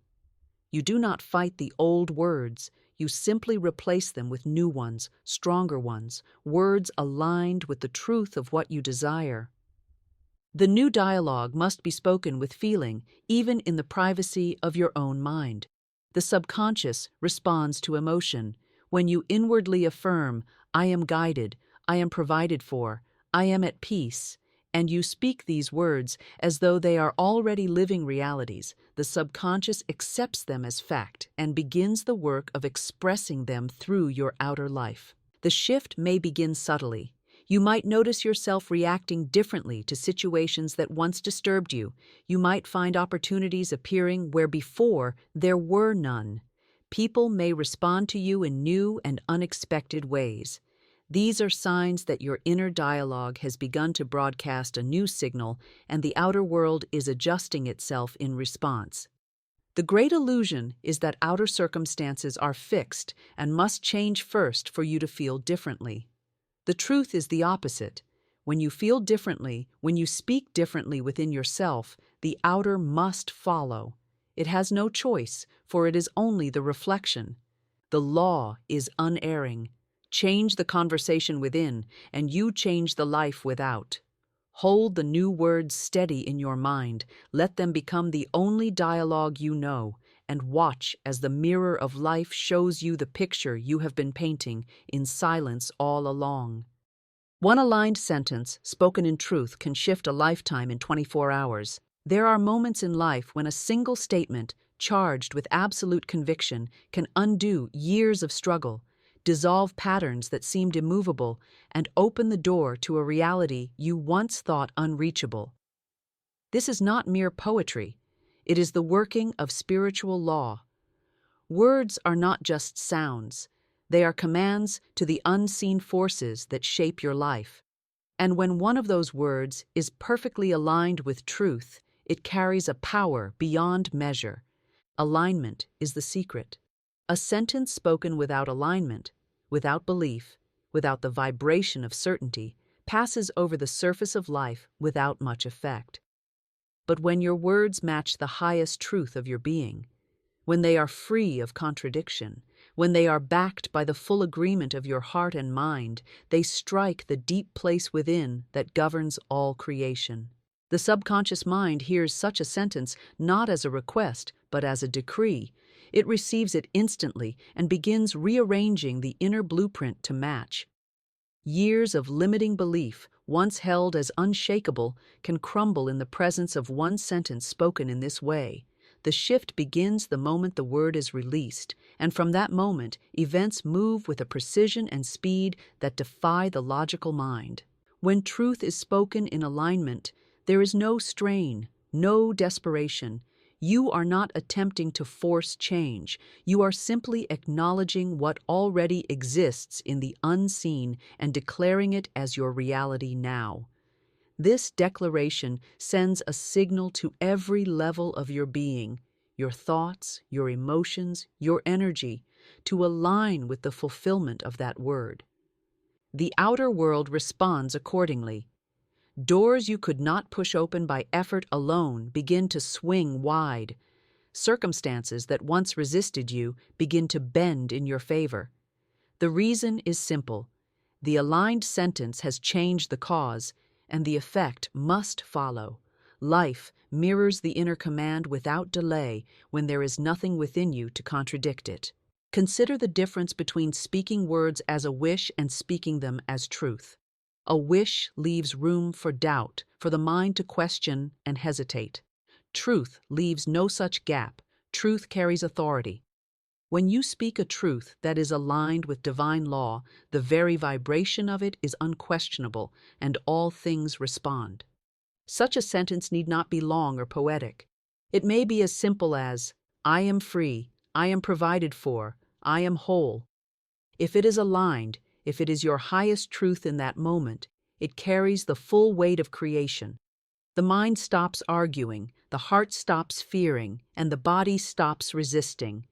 You do not fight the old words, you simply replace them with new ones, stronger ones, words aligned with the truth of what you desire. The new dialogue must be spoken with feeling, even in the privacy of your own mind. The subconscious responds to emotion. When you inwardly affirm, "I am guided, I am provided for, I am at peace," and you speak these words as though they are already living realities, the subconscious accepts them as fact and begins the work of expressing them through your outer life. The shift may begin subtly. You might notice yourself reacting differently to situations that once disturbed you. You might find opportunities appearing where before there were none. People may respond to you in new and unexpected ways. These are signs that your inner dialogue has begun to broadcast a new signal and the outer world is adjusting itself in response. The great illusion is that outer circumstances are fixed and must change first for you to feel differently. The truth is the opposite. When you feel differently, when you speak differently within yourself, the outer must follow. It has no choice, for it is only the reflection. The law is unerring. Change the conversation within, and you change the life without. Hold the new words steady in your mind. Let them become the only dialogue you know, and watch as the mirror of life shows you the picture you have been painting in silence all along. One aligned sentence, spoken in truth, can shift a lifetime in 24 hours. There are moments in life when a single statement, charged with absolute conviction, can undo years of struggle, dissolve patterns that seemed immovable, and open the door to a reality you once thought unreachable. This is not mere poetry. It is the working of spiritual law. Words are not just sounds. They are commands to the unseen forces that shape your life. And when one of those words is perfectly aligned with truth, it carries a power beyond measure. Alignment is the secret. A sentence spoken without alignment, without belief, without the vibration of certainty, passes over the surface of life without much effect. But when your words match the highest truth of your being, when they are free of contradiction, when they are backed by the full agreement of your heart and mind, they strike the deep place within that governs all creation. The subconscious mind hears such a sentence not as a request, but as a decree. It receives it instantly and begins rearranging the inner blueprint to match. Years of limiting belief, once held as unshakable, can crumble in the presence of one sentence spoken in this way. The shift begins the moment the word is released, and from that moment, events move with a precision and speed that defy the logical mind. When truth is spoken in alignment, there is no strain, no desperation. You are not attempting to force change. You are simply acknowledging what already exists in the unseen and declaring it as your reality now. This declaration sends a signal to every level of your being, your thoughts, your emotions, your energy, to align with the fulfillment of that word. The outer world responds accordingly. Doors you could not push open by effort alone begin to swing wide. Circumstances that once resisted you begin to bend in your favor. The reason is simple. The aligned sentence has changed the cause, and the effect must follow. Life mirrors the inner command without delay when there is nothing within you to contradict it. Consider the difference between speaking words as a wish and speaking them as truth. A wish leaves room for doubt, for the mind to question and hesitate. Truth leaves no such gap. Truth carries authority. When you speak a truth that is aligned with divine law, the very vibration of it is unquestionable, and all things respond. Such a sentence need not be long or poetic. It may be as simple as, I am free, I am provided for, I am whole. If it is aligned, if it is your highest truth in that moment, it carries the full weight of creation. The mind stops arguing, the heart stops fearing, and the body stops resisting.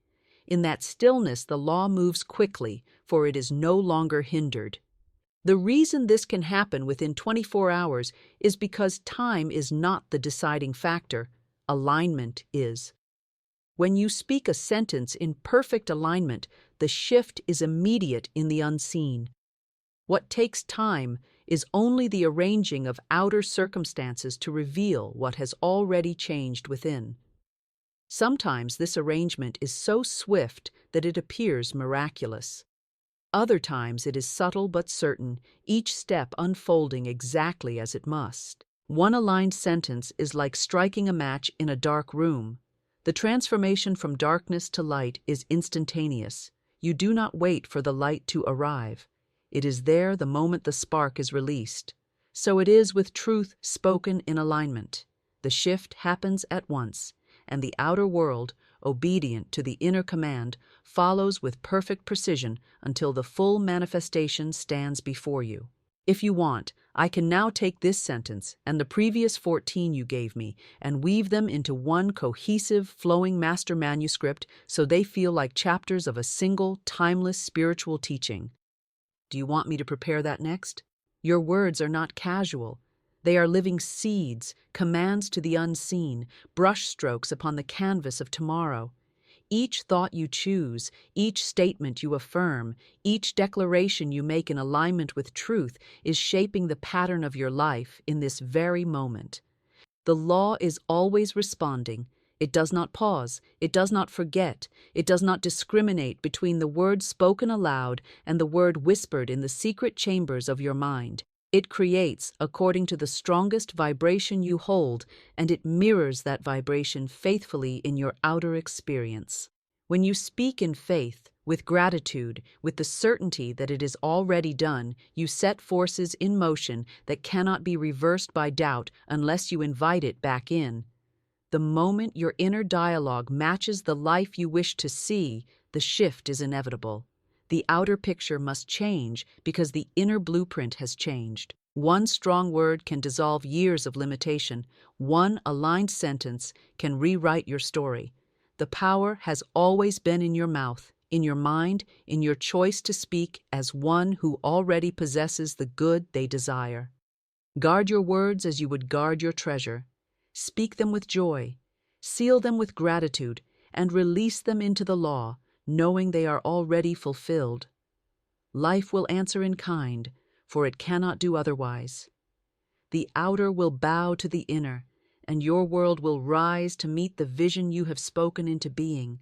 In that stillness, the law moves quickly, for it is no longer hindered. The reason this can happen within 24 hours is because time is not the deciding factor. Alignment is. When you speak a sentence in perfect alignment, the shift is immediate in the unseen. What takes time is only the arranging of outer circumstances to reveal what has already changed within. Sometimes this arrangement is so swift that it appears miraculous. Other times it is subtle but certain, each step unfolding exactly as it must. One aligned sentence is like striking a match in a dark room. The transformation from darkness to light is instantaneous. You do not wait for the light to arrive. It is there the moment the spark is released. So it is with truth spoken in alignment. The shift happens at once, and the outer world, obedient to the inner command, follows with perfect precision until the full manifestation stands before you. If you want, I can now take this sentence and the previous 14 you gave me and weave them into one cohesive, flowing master manuscript so they feel like chapters of a single, timeless spiritual teaching. Do you want me to prepare that next? Your words are not casual. They are living seeds, commands to the unseen, brushstrokes upon the canvas of tomorrow. Each thought you choose, each statement you affirm, each declaration you make in alignment with truth is shaping the pattern of your life in this very moment. The law is always responding. It does not pause, it does not forget, it does not discriminate between the word spoken aloud and the word whispered in the secret chambers of your mind. It creates according to the strongest vibration you hold, and it mirrors that vibration faithfully in your outer experience. When you speak in faith, with gratitude, with the certainty that it is already done, you set forces in motion that cannot be reversed by doubt unless you invite it back in. The moment your inner dialogue matches the life you wish to see, the shift is inevitable. The outer picture must change because the inner blueprint has changed. One strong word can dissolve years of limitation. One aligned sentence can rewrite your story. The power has always been in your mouth, in your mind, in your choice to speak as one who already possesses the good they desire. Guard your words as you would guard your treasure. Speak them with joy, seal them with gratitude, and release them into the law, knowing they are already fulfilled. Life will answer in kind, for it cannot do otherwise. The outer will bow to the inner, and your world will rise to meet the vision you have spoken into being.